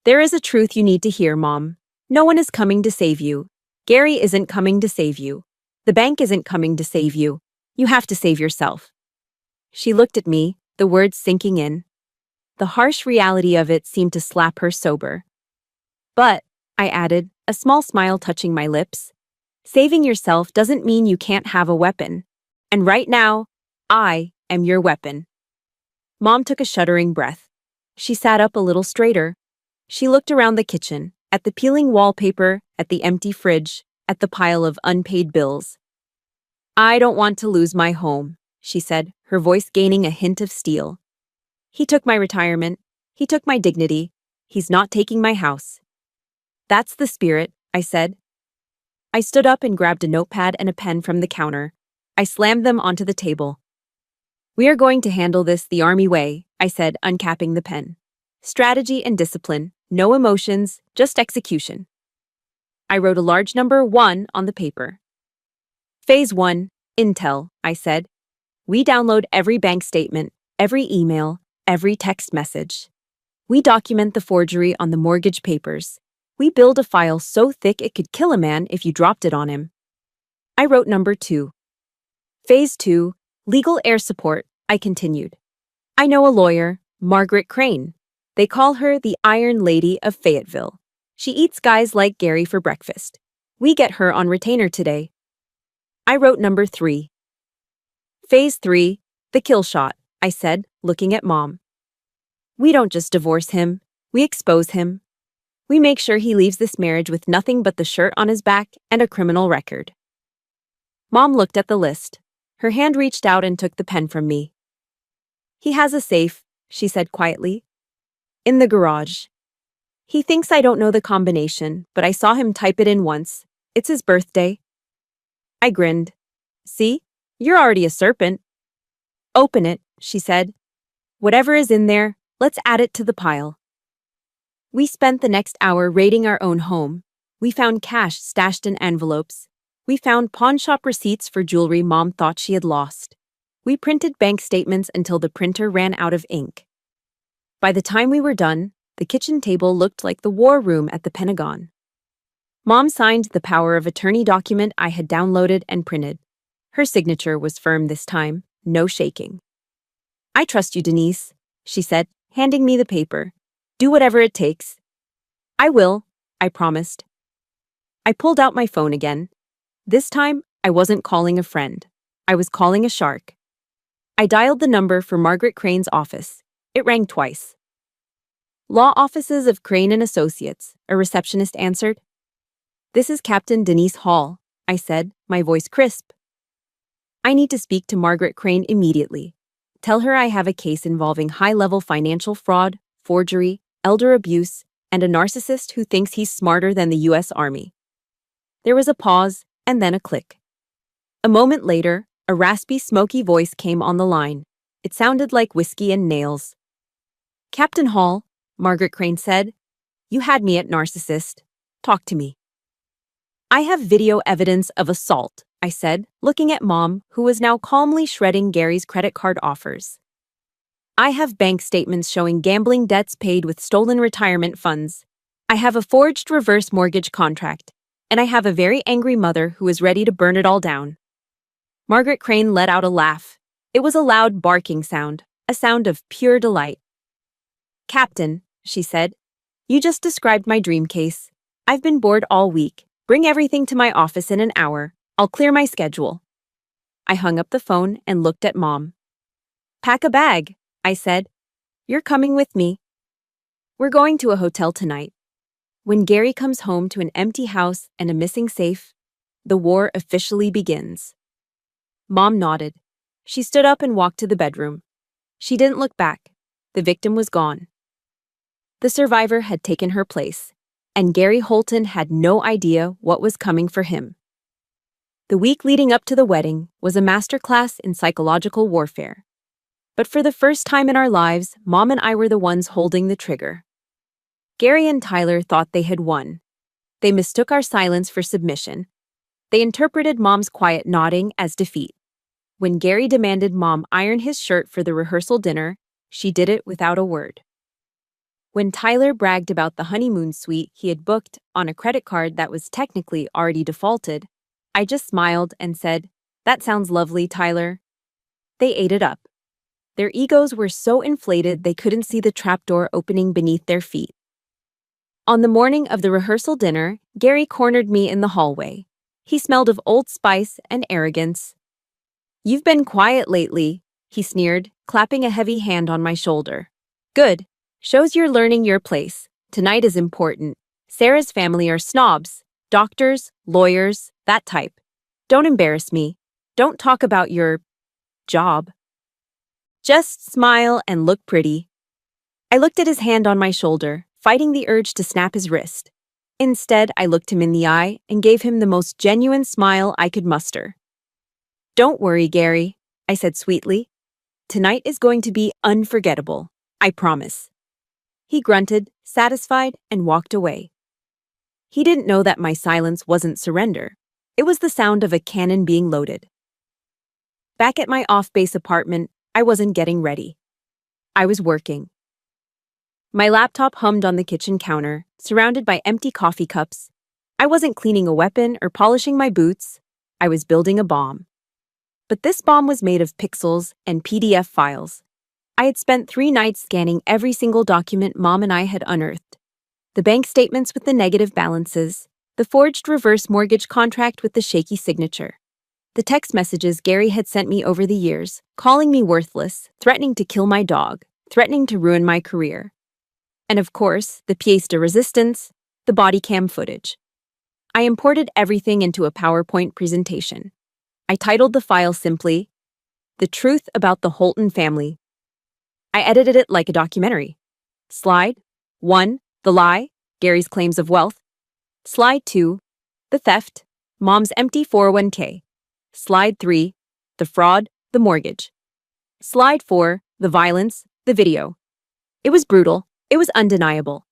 There is a truth you need to hear, Mom. No one is coming to save you. Gary isn't coming to save you. The bank isn't coming to save you. You have to save yourself. She looked at me, the words sinking in. The harsh reality of it seemed to slap her sober. But, I added, a small smile touching my lips, saving yourself doesn't mean you can't have a weapon. And right now, I am your weapon. Mom took a shuddering breath. She sat up a little straighter. She looked around the kitchen, at the peeling wallpaper, at the empty fridge, at the pile of unpaid bills. I don't want to lose my home, she said, her voice gaining a hint of steel. He took my retirement. He took my dignity. He's not taking my house. That's the spirit, I said. I stood up and grabbed a notepad and a pen from the counter. I slammed them onto the table. We are going to handle this the Army way, I said, uncapping the pen. Strategy and discipline, no emotions, just execution. I wrote a large number 1 on the paper. Phase 1, Intel, I said. We download every bank statement, every email, every text message. We document the forgery on the mortgage papers. We build a file so thick it could kill a man if you dropped it on him. I wrote number 2. Phase 2, legal air support, I continued. I know a lawyer, Margaret Crane. They call her the Iron Lady of Fayetteville. She eats guys like Gary for breakfast. We get her on retainer today. I wrote number 3. Phase 3, the kill shot, I said, looking at Mom. We don't just divorce him, we expose him. We make sure he leaves this marriage with nothing but the shirt on his back and a criminal record. Mom looked at the list. Her hand reached out and took the pen from me. He has a safe, she said quietly. In the garage. He thinks I don't know the combination, but I saw him type it in once. It's his birthday. I grinned. See? You're already a serpent. Open it, she said. Whatever is in there, let's add it to the pile. We spent the next hour raiding our own home. We found cash stashed in envelopes. We found pawn shop receipts for jewelry Mom thought she had lost. We printed bank statements until the printer ran out of ink. By the time we were done, the kitchen table looked like the war room at the Pentagon. Mom signed the power of attorney document I had downloaded and printed. Her signature was firm this time, no shaking. I trust you, Denise, she said, handing me the paper. Do whatever it takes. I will, I promised. I pulled out my phone again. This time, I wasn't calling a friend. I was calling a shark. I dialed the number for Margaret Crane's office. It rang twice. Law offices of Crane and Associates, a receptionist answered. This is Captain Denise Hall, I said, my voice crisp. I need to speak to Margaret Crane immediately. Tell her I have a case involving high-level financial fraud, forgery, elder abuse, and a narcissist who thinks he's smarter than the U.S. Army. There was a pause, and then a click. A moment later, a raspy, smoky voice came on the line. It sounded like whiskey and nails. Captain Hall, Margaret Crane said, you had me at narcissist. Talk to me. I have video evidence of assault, I said, looking at Mom, who was now calmly shredding Gary's credit card offers. I have bank statements showing gambling debts paid with stolen retirement funds. I have a forged reverse mortgage contract, and I have a very angry mother who is ready to burn it all down. Margaret Crane let out a laugh. It was a loud barking sound, a sound of pure delight. Captain, she said, you just described my dream case. I've been bored all week. Bring everything to my office in an hour. I'll clear my schedule. I hung up the phone and looked at Mom. Pack a bag, I said. You're coming with me. We're going to a hotel tonight. When Gary comes home to an empty house and a missing safe, the war officially begins. Mom nodded. She stood up and walked to the bedroom. She didn't look back. The victim was gone. The survivor had taken her place, and Gary Holton had no idea what was coming for him. The week leading up to the wedding was a masterclass in psychological warfare. But for the first time in our lives, Mom and I were the ones holding the trigger. Gary and Tyler thought they had won. They mistook our silence for submission. They interpreted Mom's quiet nodding as defeat. When Gary demanded Mom iron his shirt for the rehearsal dinner, she did it without a word. When Tyler bragged about the honeymoon suite he had booked on a credit card that was technically already defaulted, I just smiled and said, "That sounds lovely, Tyler." They ate it up. Their egos were so inflated they couldn't see the trapdoor opening beneath their feet. On the morning of the rehearsal dinner, Gary cornered me in the hallway. He smelled of Old Spice and arrogance. "You've been quiet lately," he sneered, clapping a heavy hand on my shoulder. "Good. Shows you're learning your place. Tonight is important. Sarah's family are snobs. Doctors, lawyers, that type. Don't embarrass me. Don't talk about your job. Just smile and look pretty." I looked at his hand on my shoulder, fighting the urge to snap his wrist. Instead, I looked him in the eye and gave him the most genuine smile I could muster. "Don't worry, Gary," I said sweetly. "Tonight is going to be unforgettable. I promise." He grunted, satisfied, and walked away. He didn't know that my silence wasn't surrender. It was the sound of a cannon being loaded. Back at my off-base apartment, I wasn't getting ready. I was working. My laptop hummed on the kitchen counter, surrounded by empty coffee cups. I wasn't cleaning a weapon or polishing my boots. I was building a bomb. But this bomb was made of pixels and PDF files. I had spent 3 nights scanning every single document Mom and I had unearthed. The bank statements with the negative balances, the forged reverse mortgage contract with the shaky signature, the text messages Gary had sent me over the years, calling me worthless, threatening to kill my dog, threatening to ruin my career. And of course, the pièce de résistance, the body cam footage. I imported everything into a PowerPoint presentation. I titled the file simply, "The Truth About the Holton Family." I edited it like a documentary. Slide 1. The lie, Gary's claims of wealth. Slide 2. The theft, Mom's empty 401k. Slide 3. The fraud, the mortgage. Slide 4. The violence, the video. It was brutal. It was undeniable.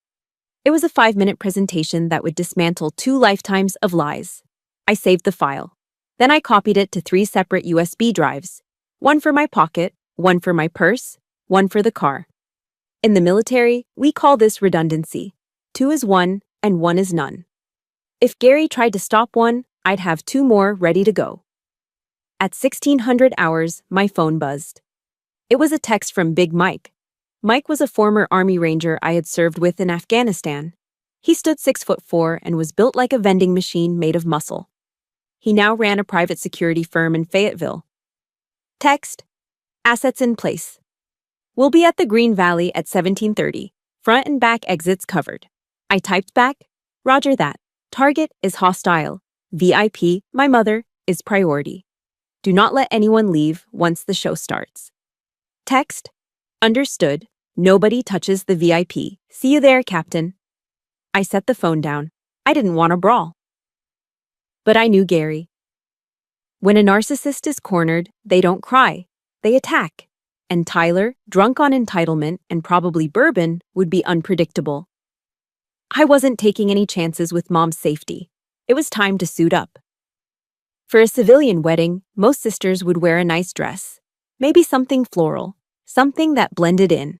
It was a 5-minute presentation that would dismantle 2 lifetimes of lies. I saved the file. Then I copied it to 3 separate USB drives. One for my pocket, one for my purse, one for the car. In the military, we call this redundancy. 2 is 1 and 1 is none. If Gary tried to stop one, I'd have 2 more ready to go. At 1600 hours, my phone buzzed. It was a text from Big Mike. Mike was a former Army Ranger I had served with in Afghanistan. He stood 6'4" and was built like a vending machine made of muscle. He now ran a private security firm in Fayetteville. Text: assets in place. We'll be at the Green Valley at 17:30. Front and back exits covered. I typed back, Roger that. Target is hostile. VIP, my mother, is priority. Do not let anyone leave once the show starts. Text: understood. Nobody touches the VIP. See you there, Captain. I set the phone down. I didn't want a brawl. But I knew Gary. When a narcissist is cornered, they don't cry. They attack. And Tyler, drunk on entitlement and probably bourbon, would be unpredictable. I wasn't taking any chances with Mom's safety. It was time to suit up. For a civilian wedding, most sisters would wear a nice dress. Maybe something floral, something that blended in.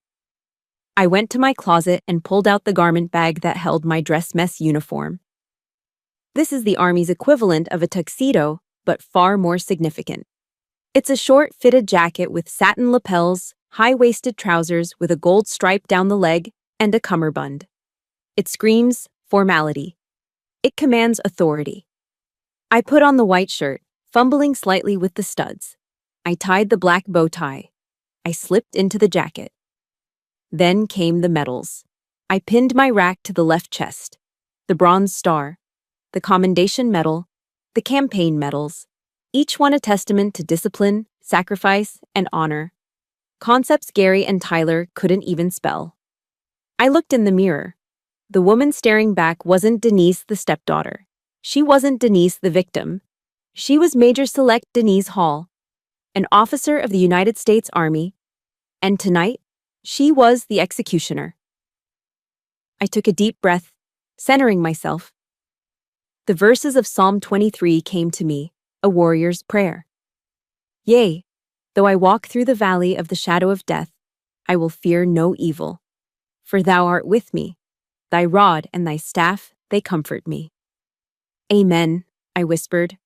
I went to my closet and pulled out the garment bag that held my dress mess uniform. This is the Army's equivalent of a tuxedo, but far more significant. It's a short, fitted jacket with satin lapels, high-waisted trousers with a gold stripe down the leg, and a cummerbund. It screams formality. It commands authority. I put on the white shirt, fumbling slightly with the studs. I tied the black bow tie. I slipped into the jacket. Then came the medals. I pinned my rack to the left chest. The Bronze Star, the Commendation Medal, the Campaign Medals, each one a testament to discipline, sacrifice, and honor. Concepts Gary and Tyler couldn't even spell. I looked in the mirror. The woman staring back wasn't Denise, the stepdaughter. She wasn't Denise, the victim. She was Major Select Denise Hall, an officer of the United States Army, and tonight, she was the executioner. I took a deep breath, centering myself. The verses of Psalm 23 came to me, a warrior's prayer. Yea, though I walk through the valley of the shadow of death, I will fear no evil. For thou art with me. Thy rod and thy staff, they comfort me. Amen, I whispered.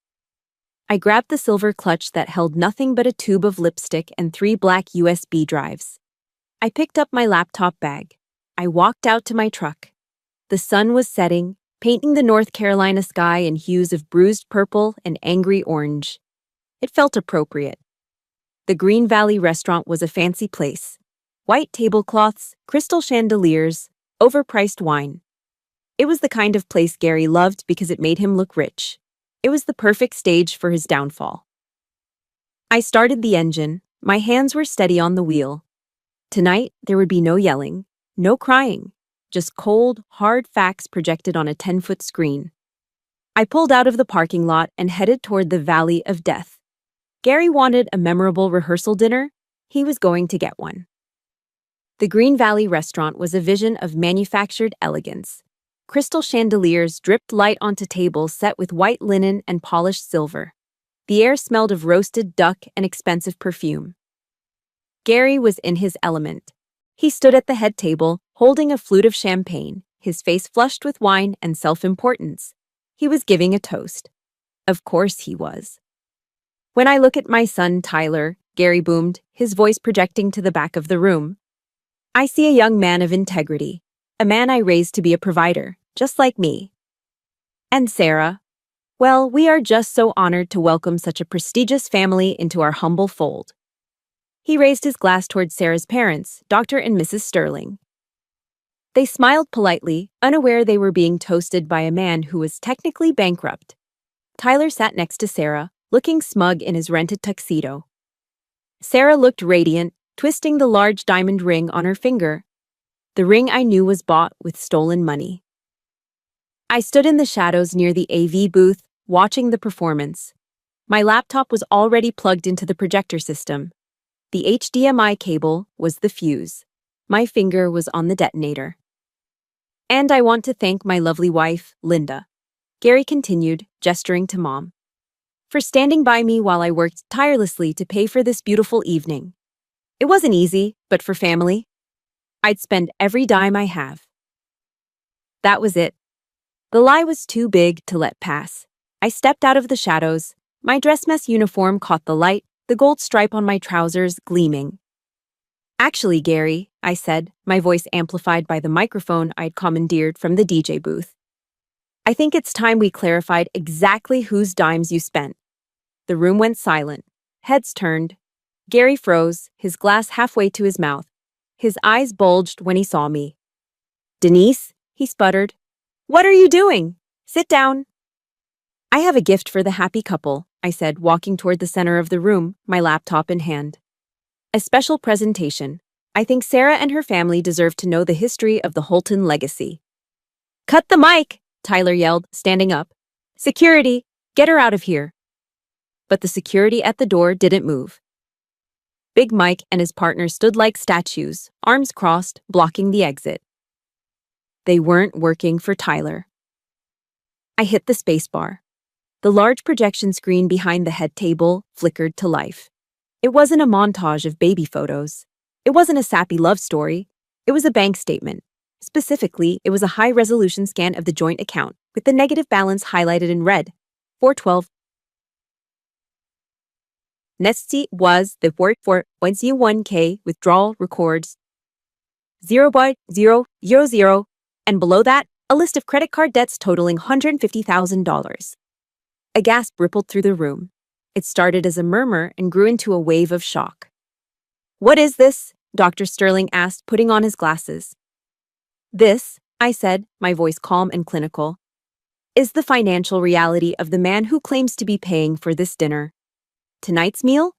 I grabbed the silver clutch that held nothing but a tube of lipstick and 3 black USB drives. I picked up my laptop bag. I walked out to my truck. The sun was setting, painting the North Carolina sky in hues of bruised purple and angry orange. It felt appropriate. The Green Valley restaurant was a fancy place. White tablecloths, crystal chandeliers, overpriced wine. It was the kind of place Gary loved because it made him look rich. It was the perfect stage for his downfall. I started the engine. My hands were steady on the wheel. Tonight, there would be no yelling, no crying, just cold, hard facts projected on a 10-foot screen. I pulled out of the parking lot and headed toward the Valley of Death. Gary wanted a memorable rehearsal dinner. He was going to get one. The Green Valley restaurant was a vision of manufactured elegance. Crystal chandeliers dripped light onto tables set with white linen and polished silver. The air smelled of roasted duck and expensive perfume. Gary was in his element. He stood at the head table, holding a flute of champagne, his face flushed with wine and self-importance. He was giving a toast. Of course he was. When I look at my son, Tyler, Gary boomed, his voice projecting to the back of the room, I see a young man of integrity, a man I raised to be a provider, just like me. And Sarah, well, we are just so honored to welcome such a prestigious family into our humble fold. He raised his glass toward Sarah's parents, Dr. and Mrs. Sterling. They smiled politely, unaware they were being toasted by a man who was technically bankrupt. Tyler sat next to Sarah, looking smug in his rented tuxedo. Sarah looked radiant, twisting the large diamond ring on her finger. The ring I knew was bought with stolen money. I stood in the shadows near the AV booth, watching the performance. My laptop was already plugged into the projector system. The HDMI cable was the fuse. My finger was on the detonator. And I want to thank my lovely wife, Linda, Gary continued, gesturing to Mom, for standing by me while I worked tirelessly to pay for this beautiful evening. It wasn't easy, but for family, I'd spend every dime I have. That was it. The lie was too big to let pass. I stepped out of the shadows. My dress mess uniform caught the light, the gold stripe on my trousers gleaming. Actually, Gary, I said, my voice amplified by the microphone I'd commandeered from the DJ booth. I think it's time we clarified exactly whose dimes you spent. The room went silent. Heads turned. Gary froze, his glass halfway to his mouth. His eyes bulged when he saw me. Denise, he sputtered. What are you doing? Sit down. I have a gift for the happy couple, I said, walking toward the center of the room, my laptop in hand. A special presentation. I think Sarah and her family deserve to know the history of the Holton legacy. Cut the mic, Tyler yelled, standing up. Security, get her out of here. But the security at the door didn't move. Big Mike and his partner stood like statues, arms crossed, blocking the exit. They weren't working for Tyler. I hit the spacebar. The large projection screen behind the head table flickered to life. It wasn't a montage of baby photos. It wasn't a sappy love story. It was a bank statement. Specifically, it was a high-resolution scan of the joint account, with the negative balance highlighted in red. 412. Next was the 4.01k withdrawal records 0.000, and below that, a list of credit card debts totaling $150,000. A gasp rippled through the room. It started as a murmur and grew into a wave of shock. What is this? Dr. Sterling asked, putting on his glasses. This, I said, my voice calm and clinical, is the financial reality of the man who claims to be paying for this dinner. Tonight's meal?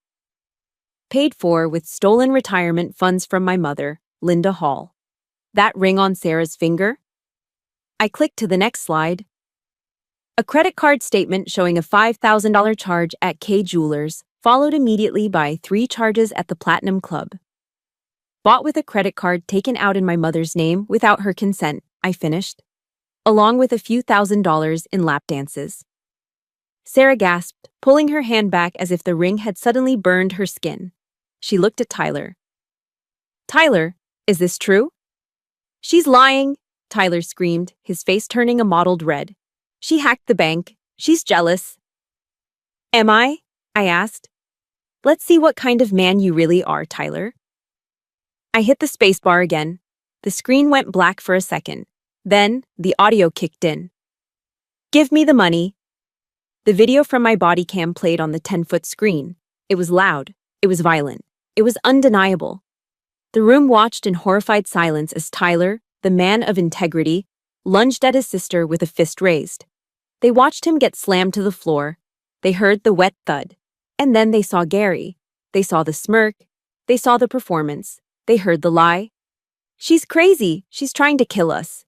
Paid for with stolen retirement funds from my mother, Linda Hall. That ring on Sarah's finger? I clicked to the next slide. A credit card statement showing a $5,000 charge at K Jewelers, followed immediately by 3 charges at the Platinum Club. Bought with a credit card taken out in my mother's name without her consent, I finished, along with a few $1,000s in lap dances. Sarah gasped, pulling her hand back as if the ring had suddenly burned her skin. She looked at Tyler. Tyler, is this true? She's lying, Tyler screamed, his face turning a mottled red. She hacked the bank. She's jealous. Am I? I asked. Let's see what kind of man you really are, Tyler. I hit the spacebar again. The screen went black for a second. Then, the audio kicked in. Give me the money. The video from my body cam played on the 10-foot screen. It was loud. It was violent. It was undeniable. The room watched in horrified silence as Tyler, the man of integrity, lunged at his sister with a fist raised. They watched him get slammed to the floor. They heard the wet thud. And then they saw Gary. They saw the smirk. They saw the performance. They heard the lie. She's crazy. She's trying to kill us.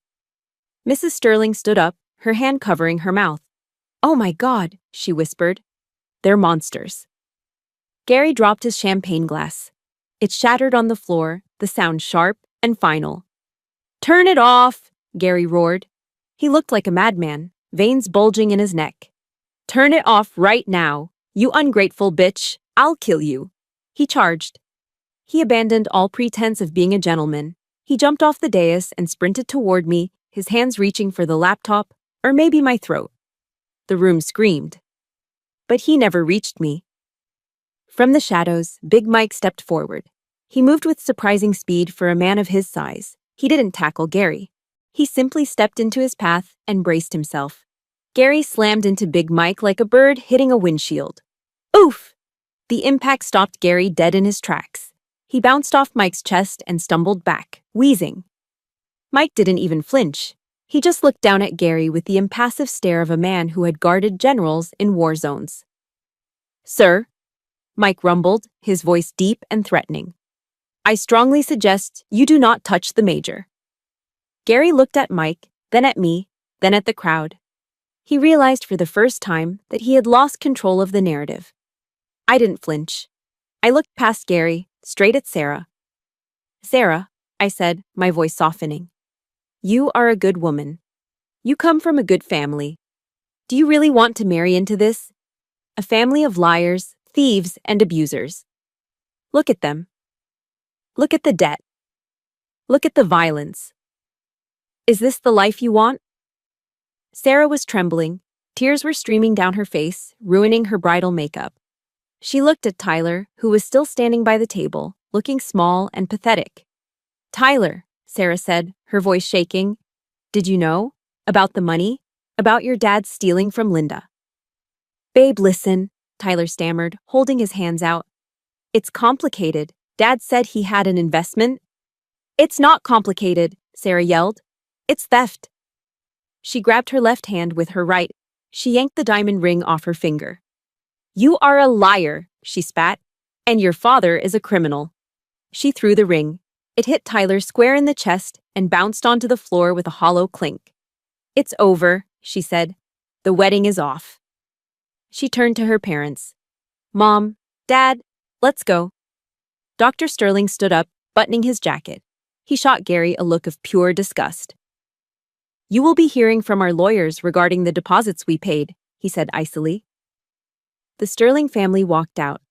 Mrs. Sterling stood up, her hand covering her mouth. Oh my God, she whispered. They're monsters. Gary dropped his champagne glass. It shattered on the floor, the sound sharp and final. Turn it off, Gary roared. He looked like a madman, veins bulging in his neck. Turn it off right now, you ungrateful bitch. I'll kill you. He charged. He abandoned all pretense of being a gentleman. He jumped off the dais and sprinted toward me, his hands reaching for the laptop, or maybe my throat. The room screamed. But he never reached me. From the shadows, Big Mike stepped forward. He moved with surprising speed for a man of his size. He didn't tackle Gary. He simply stepped into his path and braced himself. Gary slammed into Big Mike like a bird hitting a windshield. Oof! The impact stopped Gary dead in his tracks. He bounced off Mike's chest and stumbled back, wheezing. Mike didn't even flinch. He just looked down at Gary with the impassive stare of a man who had guarded generals in war zones. Sir, Mike rumbled, his voice deep and threatening. I strongly suggest you do not touch the major. Gary looked at Mike, then at me, then at the crowd. He realized for the first time that he had lost control of the narrative. I didn't flinch. I looked past Gary, straight at Sarah. Sarah, I said, my voice softening. You are a good woman. You come from a good family. Do you really want to marry into this? A family of liars, thieves, and abusers. Look at them. Look at the debt. Look at the violence. Is this the life you want? Sarah was trembling. Tears were streaming down her face, ruining her bridal makeup. She looked at Tyler, who was still standing by the table, looking small and pathetic. Tyler, Sarah said, her voice shaking. Did you know? About the money? About your dad stealing from Linda? Babe, listen, Tyler stammered, holding his hands out. It's complicated. Dad said he had an investment. It's not complicated, Sarah yelled. It's theft. She grabbed her left hand with her right. She yanked the diamond ring off her finger. You are a liar, she spat, and your father is a criminal. She threw the ring. It hit Tyler square in the chest and bounced onto the floor with a hollow clink. It's over, she said. The wedding is off. She turned to her parents. Mom, Dad, let's go. Dr. Sterling stood up, buttoning his jacket. He shot Gary a look of pure disgust. You will be hearing from our lawyers regarding the deposits we paid, he said icily. The Sterling family walked out.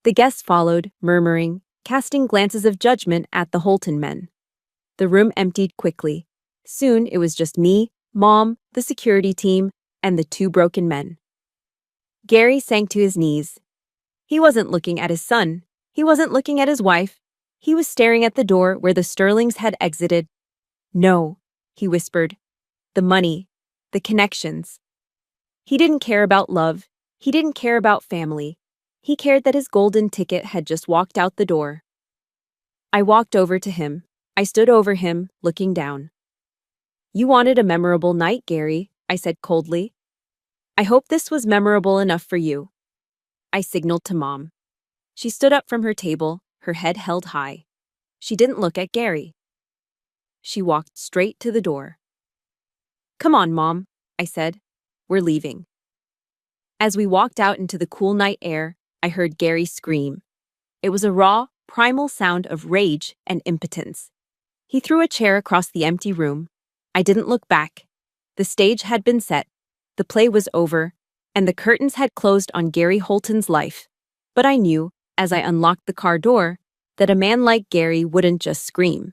The guests followed, murmuring, casting glances of judgment at the Holton men. The room emptied quickly. Soon it was just me, Mom, the security team, and the two broken men. Gary sank to his knees. He wasn't looking at his son. He wasn't looking at his wife. He was staring at the door where the Sterlings had exited. No, he whispered. The money, the connections. He didn't care about love. He didn't care about family. He cared that his golden ticket had just walked out the door. I walked over to him. I stood over him, looking down. You wanted a memorable night, Gary, I said coldly. I hope this was memorable enough for you. I signaled to Mom. She stood up from her table, her head held high. She didn't look at Gary. She walked straight to the door. Come on, Mom, I said. We're leaving. As we walked out into the cool night air, I heard Gary scream. It was a raw, primal sound of rage and impotence. He threw a chair across the empty room. I didn't look back. The stage had been set, the play was over, and the curtains had closed on Gary Holton's life. But I knew, as I unlocked the car door, that a man like Gary wouldn't just scream.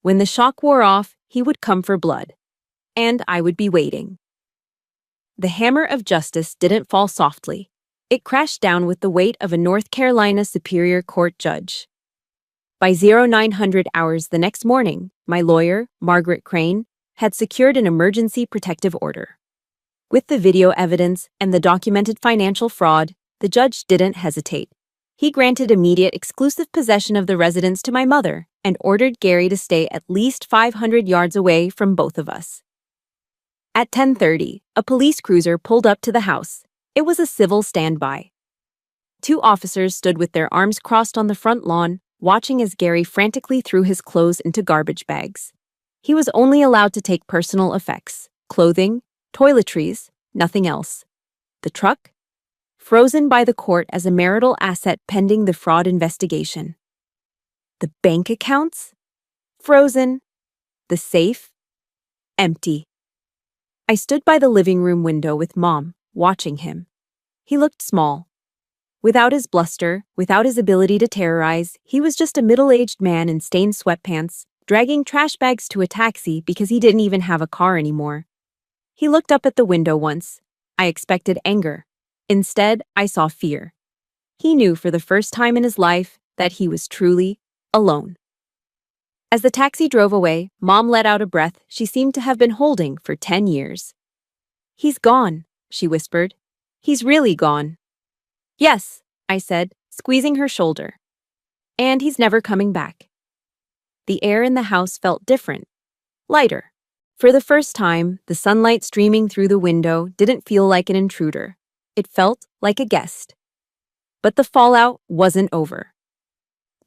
When the shock wore off, he would come for blood. And I would be waiting. The hammer of justice didn't fall softly. It crashed down with the weight of a North Carolina Superior Court judge. By 0900 hours the next morning, my lawyer, Margaret Crane, had secured an emergency protective order. With the video evidence and the documented financial fraud, the judge didn't hesitate. He granted immediate exclusive possession of the residence to my mother and ordered Gary to stay at least 500 yards away from both of us. At 10:30, a police cruiser pulled up to the house. It was a civil standby. Two officers stood with their arms crossed on the front lawn, watching as Gary frantically threw his clothes into garbage bags. He was only allowed to take personal effects, clothing, toiletries, nothing else. The truck? Frozen by the court as a marital asset pending the fraud investigation. The bank accounts? Frozen. The safe? Empty. I stood by the living room window with Mom, watching him. He looked small. Without his bluster, without his ability to terrorize, he was just a middle-aged man in stained sweatpants, dragging trash bags to a taxi because he didn't even have a car anymore. He looked up at the window once. I expected anger. Instead, I saw fear. He knew for the first time in his life that he was truly alone. As the taxi drove away, Mom let out a breath she seemed to have been holding for 10 years. He's gone, she whispered. He's really gone. Yes, I said, squeezing her shoulder. And he's never coming back. The air in the house felt different, lighter. For the first time, the sunlight streaming through the window didn't feel like an intruder. It felt like a guest. But the fallout wasn't over.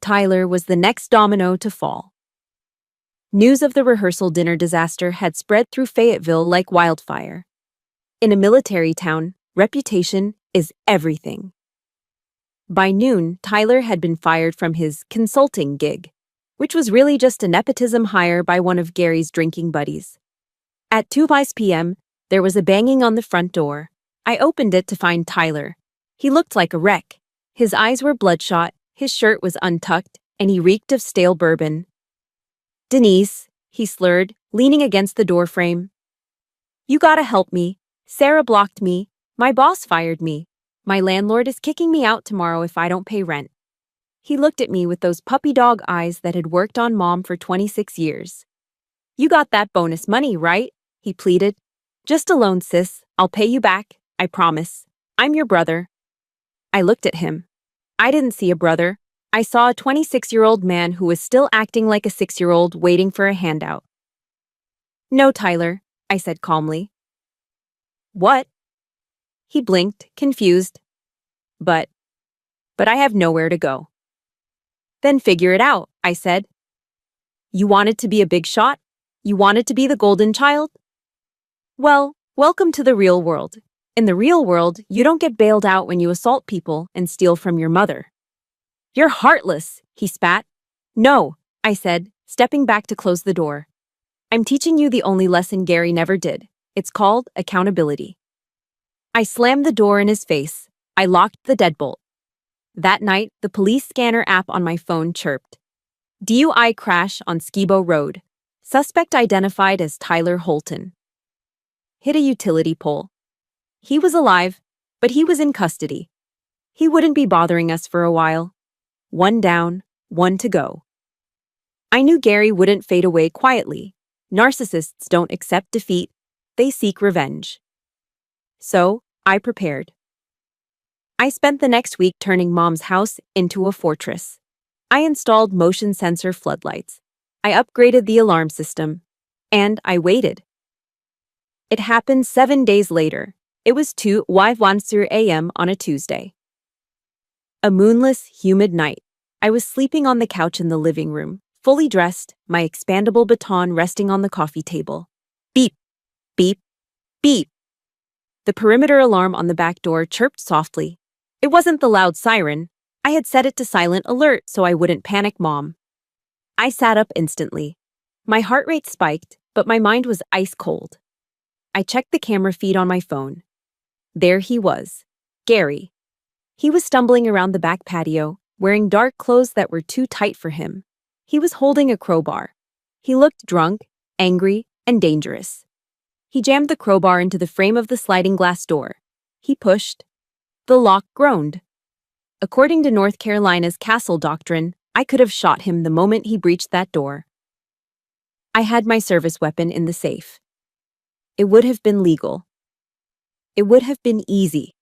Tyler was the next domino to fall. News of the rehearsal dinner disaster had spread through Fayetteville like wildfire. In a military town, reputation is everything. By noon, Tyler had been fired from his consulting gig, which was really just a nepotism hire by one of Gary's drinking buddies. At 2:05 p.m., there was a banging on the front door. I opened it to find Tyler. He looked like a wreck. His eyes were bloodshot, his shirt was untucked, and he reeked of stale bourbon. "Denise," he slurred, leaning against the doorframe. "You gotta help me. Sarah blocked me. My boss fired me. My landlord is kicking me out tomorrow if I don't pay rent." He looked at me with those puppy dog eyes that had worked on Mom for 26 years. "You got that bonus money, right?" he pleaded. "Just a loan, sis. I'll pay you back, I promise. I'm your brother." I looked at him. I didn't see a brother. I saw a 26-year-old man who was still acting like a 6-year-old waiting for a handout. "No, Tyler," I said calmly. "What?" He blinked, confused. But I have nowhere to go." "Then figure it out," I said. "You wanted to be a big shot? You wanted to be the golden child? Well, welcome to the real world. In the real world, you don't get bailed out when you assault people and steal from your mother." "You're heartless," he spat. "No," I said, stepping back to close the door. "I'm teaching you the only lesson Gary never did. It's called accountability." I slammed the door in his face. I locked the deadbolt. That night, the police scanner app on my phone chirped. DUI crash on Skibo Road. Suspect identified as Tyler Holton. Hit a utility pole. He was alive, but he was in custody. He wouldn't be bothering us for a while. One down, one to go. I knew Gary wouldn't fade away quietly. Narcissists don't accept defeat. They seek revenge. So, I prepared. I spent the next week turning Mom's house into a fortress. I installed motion sensor floodlights. I upgraded the alarm system. And I waited. It happened 7 days later. It was 2:15 a.m. on a Tuesday. A moonless, humid night. I was sleeping on the couch in the living room, fully dressed, my expandable baton resting on the coffee table. Beep, beep, beep. The perimeter alarm on the back door chirped softly. It wasn't the loud siren. I had set it to silent alert so I wouldn't panic Mom. I sat up instantly. My heart rate spiked, but my mind was ice cold. I checked the camera feed on my phone. There he was, Gary. He was stumbling around the back patio, wearing dark clothes that were too tight for him. He was holding a crowbar. He looked drunk, angry, and dangerous. He jammed the crowbar into the frame of the sliding glass door. He pushed. The lock groaned. According to North Carolina's castle doctrine, I could have shot him the moment he breached that door. I had my service weapon in the safe. It would have been legal. It would have been easy.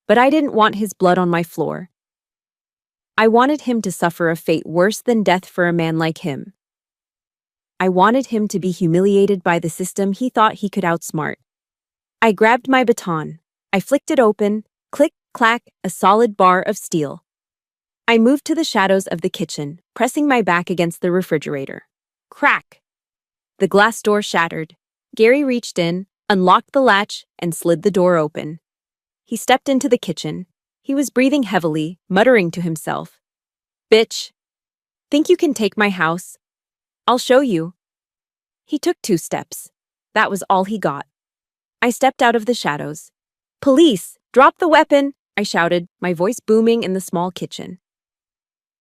But I didn't want his blood on my floor. I wanted him to suffer a fate worse than death for a man like him. I wanted him to be humiliated by the system he thought he could outsmart. I grabbed my baton. I flicked it open. Click, clack, a solid bar of steel. I moved to the shadows of the kitchen, pressing my back against the refrigerator. Crack! The glass door shattered. Gary reached in, unlocked the latch, and slid the door open. He stepped into the kitchen. He was breathing heavily, muttering to himself. "Bitch! Think you can take my house? I'll show you." He took 2 steps. That was all he got. I stepped out of the shadows. "Police! Drop the weapon!" I shouted, my voice booming in the small kitchen.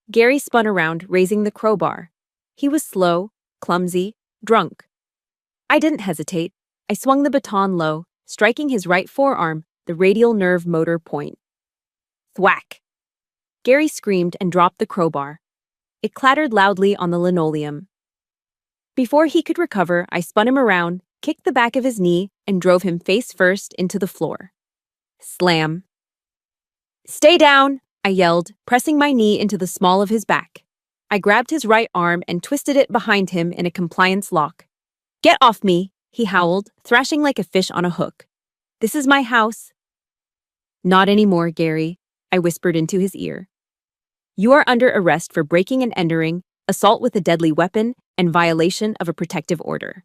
Gary spun around, raising the crowbar. He was slow, clumsy, drunk. I didn't hesitate. I swung the baton low, striking his right forearm, the radial nerve motor point. Thwack! Gary screamed and dropped the crowbar. It clattered loudly on the linoleum. Before he could recover, I spun him around, kicked the back of his knee, and drove him face first into the floor. Slam. "Stay down!" I yelled, pressing my knee into the small of his back. I grabbed his right arm and twisted it behind him in a compliance lock. "Get off me!" he howled, thrashing like a fish on a hook. "This is my house." "Not anymore, Gary," I whispered into his ear. "You are under arrest for breaking and entering, assault with a deadly weapon, and violation of a protective order.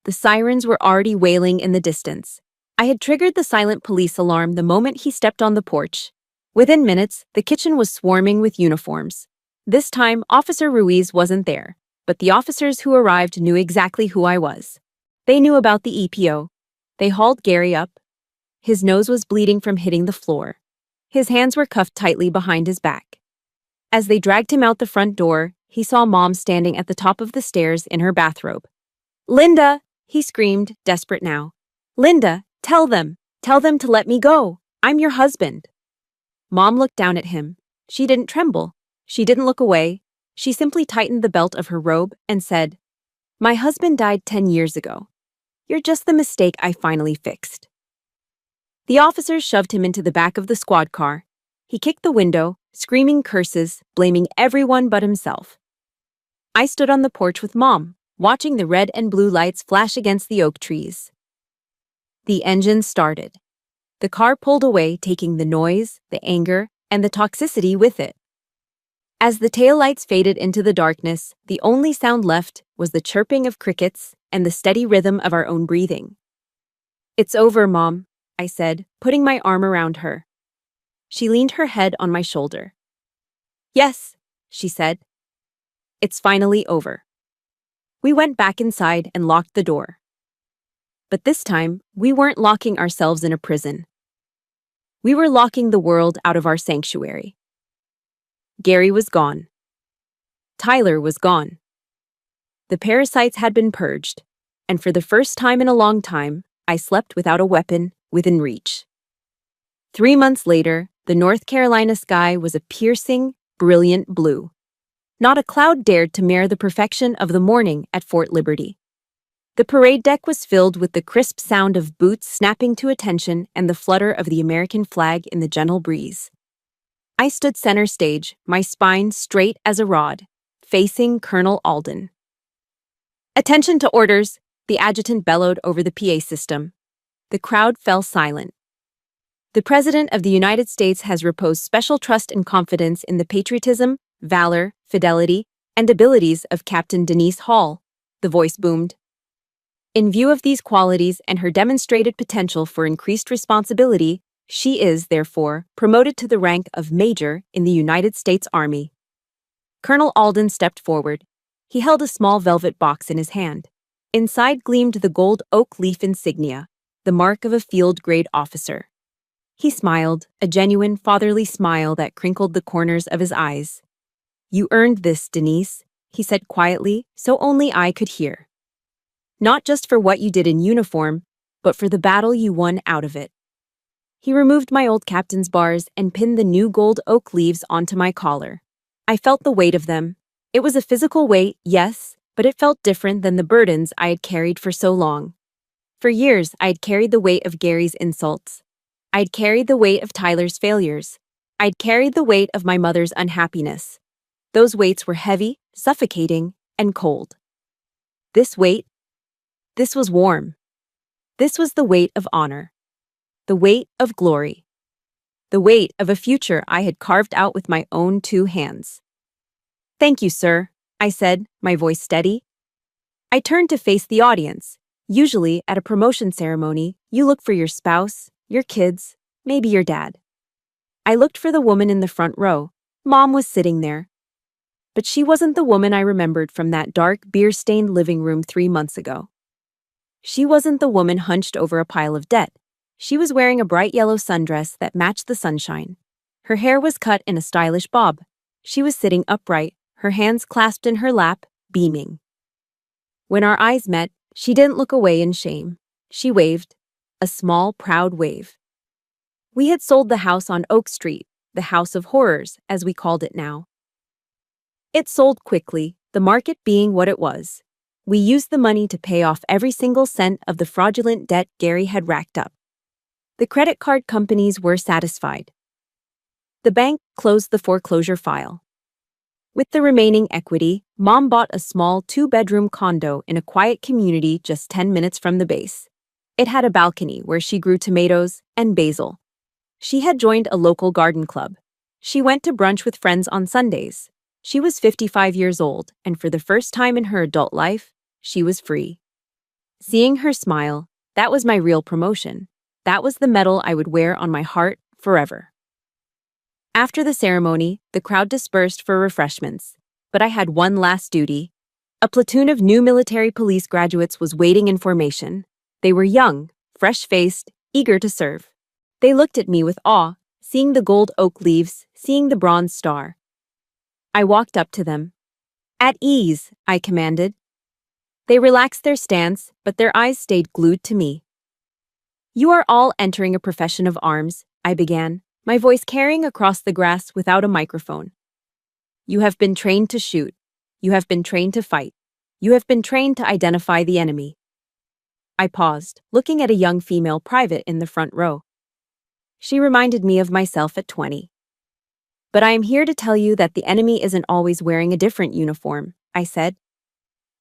The sirens were already wailing in the distance. I had triggered the silent police alarm the moment he stepped on the porch. Within minutes, the kitchen was swarming with uniforms. This time, Officer Ruiz wasn't there, but the officers who arrived knew exactly who I was. They knew about the EPO. They hauled Gary up. His nose was bleeding from hitting the floor. His hands were cuffed tightly behind his back. As they dragged him out the front door, he saw Mom standing at the top of the stairs in her bathrobe. "Linda!" he screamed, desperate now. "Linda, tell them to let me go. I'm your husband." Mom looked down at him. She didn't tremble. She didn't look away. She simply tightened the belt of her robe and said, "My husband died 10 years ago. You're just the mistake I finally fixed." The officers shoved him into the back of the squad car. He kicked the window, screaming curses, blaming everyone but himself. I stood on the porch with Mom, watching the red and blue lights flash against the oak trees. The engine started. The car pulled away, taking the noise, the anger, and the toxicity with it. As the taillights faded into the darkness, the only sound left was the chirping of crickets and the steady rhythm of our own breathing. "It's over, Mom," I said, putting my arm around her. She leaned her head on my shoulder. "Yes," she said. "It's finally over." We went back inside and locked the door. But this time, we weren't locking ourselves in a prison. We were locking the world out of our sanctuary. Gary was gone. Tyler was gone. The parasites had been purged, and for the first time in a long time, I slept without a weapon within reach. 3 months later, the North Carolina sky was a piercing, brilliant blue. Not a cloud dared to mar the perfection of the morning at Fort Liberty. The parade deck was filled with the crisp sound of boots snapping to attention and the flutter of the American flag in the gentle breeze. I stood center stage, my spine straight as a rod, facing Colonel Alden. "Attention to orders," the adjutant bellowed over the PA system. The crowd fell silent. "The President of the United States has reposed special trust and confidence in the patriotism, valor, fidelity, and abilities of Captain Denise Hall," the voice boomed. "In view of these qualities and her demonstrated potential for increased responsibility, she is, therefore, promoted to the rank of Major in the United States Army." Colonel Alden stepped forward. He held a small velvet box in his hand. Inside gleamed the gold oak leaf insignia, the mark of a field-grade officer. He smiled, a genuine fatherly smile that crinkled the corners of his eyes. "You earned this, Denise," he said quietly, so only I could hear. "Not just for what you did in uniform, but for the battle you won out of it." He removed my old captain's bars and pinned the new gold oak leaves onto my collar. I felt the weight of them. It was a physical weight, yes, but it felt different than the burdens I had carried for so long. For years, I had carried the weight of Gary's insults. I'd carried the weight of Tyler's failures. I'd carried the weight of my mother's unhappiness. Those weights were heavy, suffocating, and cold. This weight, this was warm. This was the weight of honor. The weight of glory. The weight of a future I had carved out with my own 2 hands. "Thank you, sir," I said, my voice steady. I turned to face the audience. Usually, at a promotion ceremony, you look for your spouse, your kids, maybe your dad. I looked for the woman in the front row. Mom was sitting there. But she wasn't the woman I remembered from that dark, beer-stained living room 3 months ago. She wasn't the woman hunched over a pile of debt. She was wearing a bright yellow sundress that matched the sunshine. Her hair was cut in a stylish bob. She was sitting upright, her hands clasped in her lap, beaming. When our eyes met, she didn't look away in shame. She waved, a small, proud wave. We had sold the house on Oak Street, the House of Horrors, as we called it now. It sold quickly, the market being what it was. We used the money to pay off every single cent of the fraudulent debt Gary had racked up. The credit card companies were satisfied. The bank closed the foreclosure file. With the remaining equity, Mom bought a small 2-bedroom condo in a quiet community just 10 minutes from the base. It had a balcony where she grew tomatoes and basil. She had joined a local garden club. She went to brunch with friends on Sundays. She was 55 years old, and for the first time in her adult life, she was free. Seeing her smile, that was my real promotion. That was the medal I would wear on my heart forever. After the ceremony, the crowd dispersed for refreshments, but I had one last duty. A platoon of new military police graduates was waiting in formation. They were young, fresh-faced, eager to serve. They looked at me with awe, seeing the gold oak leaves, seeing the bronze star. I walked up to them. "At ease," I commanded. They relaxed their stance, but their eyes stayed glued to me. "You are all entering a profession of arms," I began, my voice carrying across the grass without a microphone. "You have been trained to shoot. You have been trained to fight. You have been trained to identify the enemy." I paused, looking at a young female private in the front row. She reminded me of myself at 20. "But I am here to tell you that the enemy isn't always wearing a different uniform," I said.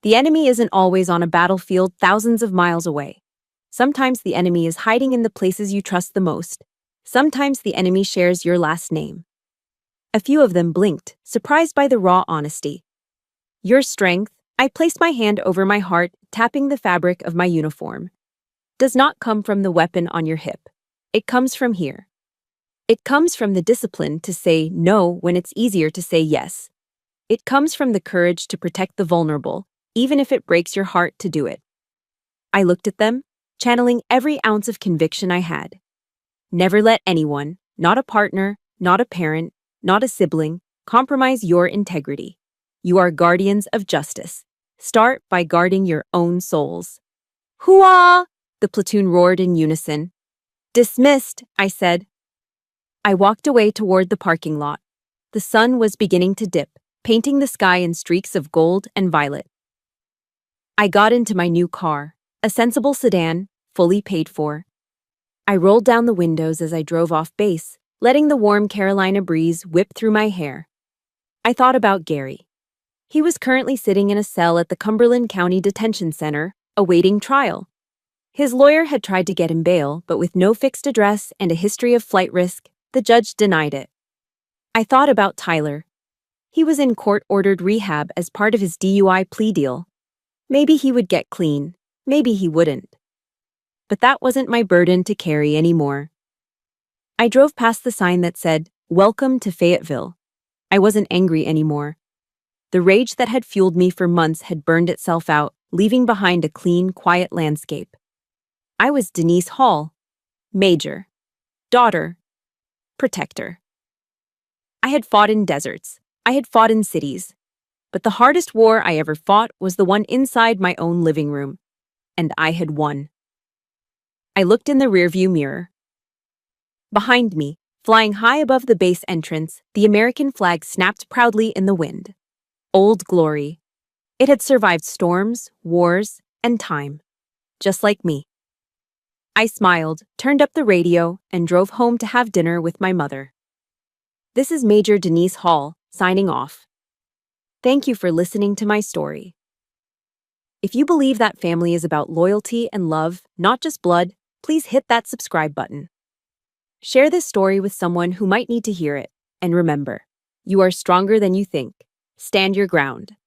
"The enemy isn't always on a battlefield thousands of miles away. Sometimes the enemy is hiding in the places you trust the most. Sometimes the enemy shares your last name." A few of them blinked, surprised by the raw honesty. "Your strength," I placed my hand over my heart, tapping the fabric of my uniform, "does not come from the weapon on your hip. It comes from here. It comes from the discipline to say no when it's easier to say yes. It comes from the courage to protect the vulnerable, even if it breaks your heart to do it." I looked at them, channeling every ounce of conviction I had. Never let anyone, not a partner, not a parent, not a sibling, compromise your integrity. You are guardians of justice. Start by guarding your own souls. "Hooah!" the platoon roared in unison. "Dismissed," I said. I walked away toward the parking lot. The sun was beginning to dip, painting the sky in streaks of gold and violet. I got into my new car, a sensible sedan, fully paid for. I rolled down the windows as I drove off base, letting the warm Carolina breeze whip through my hair. I thought about Gary. He was currently sitting in a cell at the Cumberland County Detention Center, awaiting trial. His lawyer had tried to get him bail, but with no fixed address and a history of flight risk, the judge denied it. I thought about Tyler. He was in court-ordered rehab as part of his DUI plea deal. Maybe he would get clean, maybe he wouldn't. But that wasn't my burden to carry anymore. I drove past the sign that said, "Welcome to Fayetteville." I wasn't angry anymore. The rage that had fueled me for months had burned itself out, leaving behind a clean, quiet landscape. I was Denise Hall, Major, daughter, protector. I had fought in deserts. I had fought in cities. But the hardest war I ever fought was the one inside my own living room. And I had won. I looked in the rearview mirror. Behind me, flying high above the base entrance, the American flag snapped proudly in the wind. Old Glory. It had survived storms, wars, and time. Just like me. I smiled, turned up the radio, and drove home to have dinner with my mother. This is Major Denise Hall, signing off. Thank you for listening to my story. If you believe that family is about loyalty and love, not just blood, please hit that subscribe button. Share this story with someone who might need to hear it. And remember, you are stronger than you think. Stand your ground.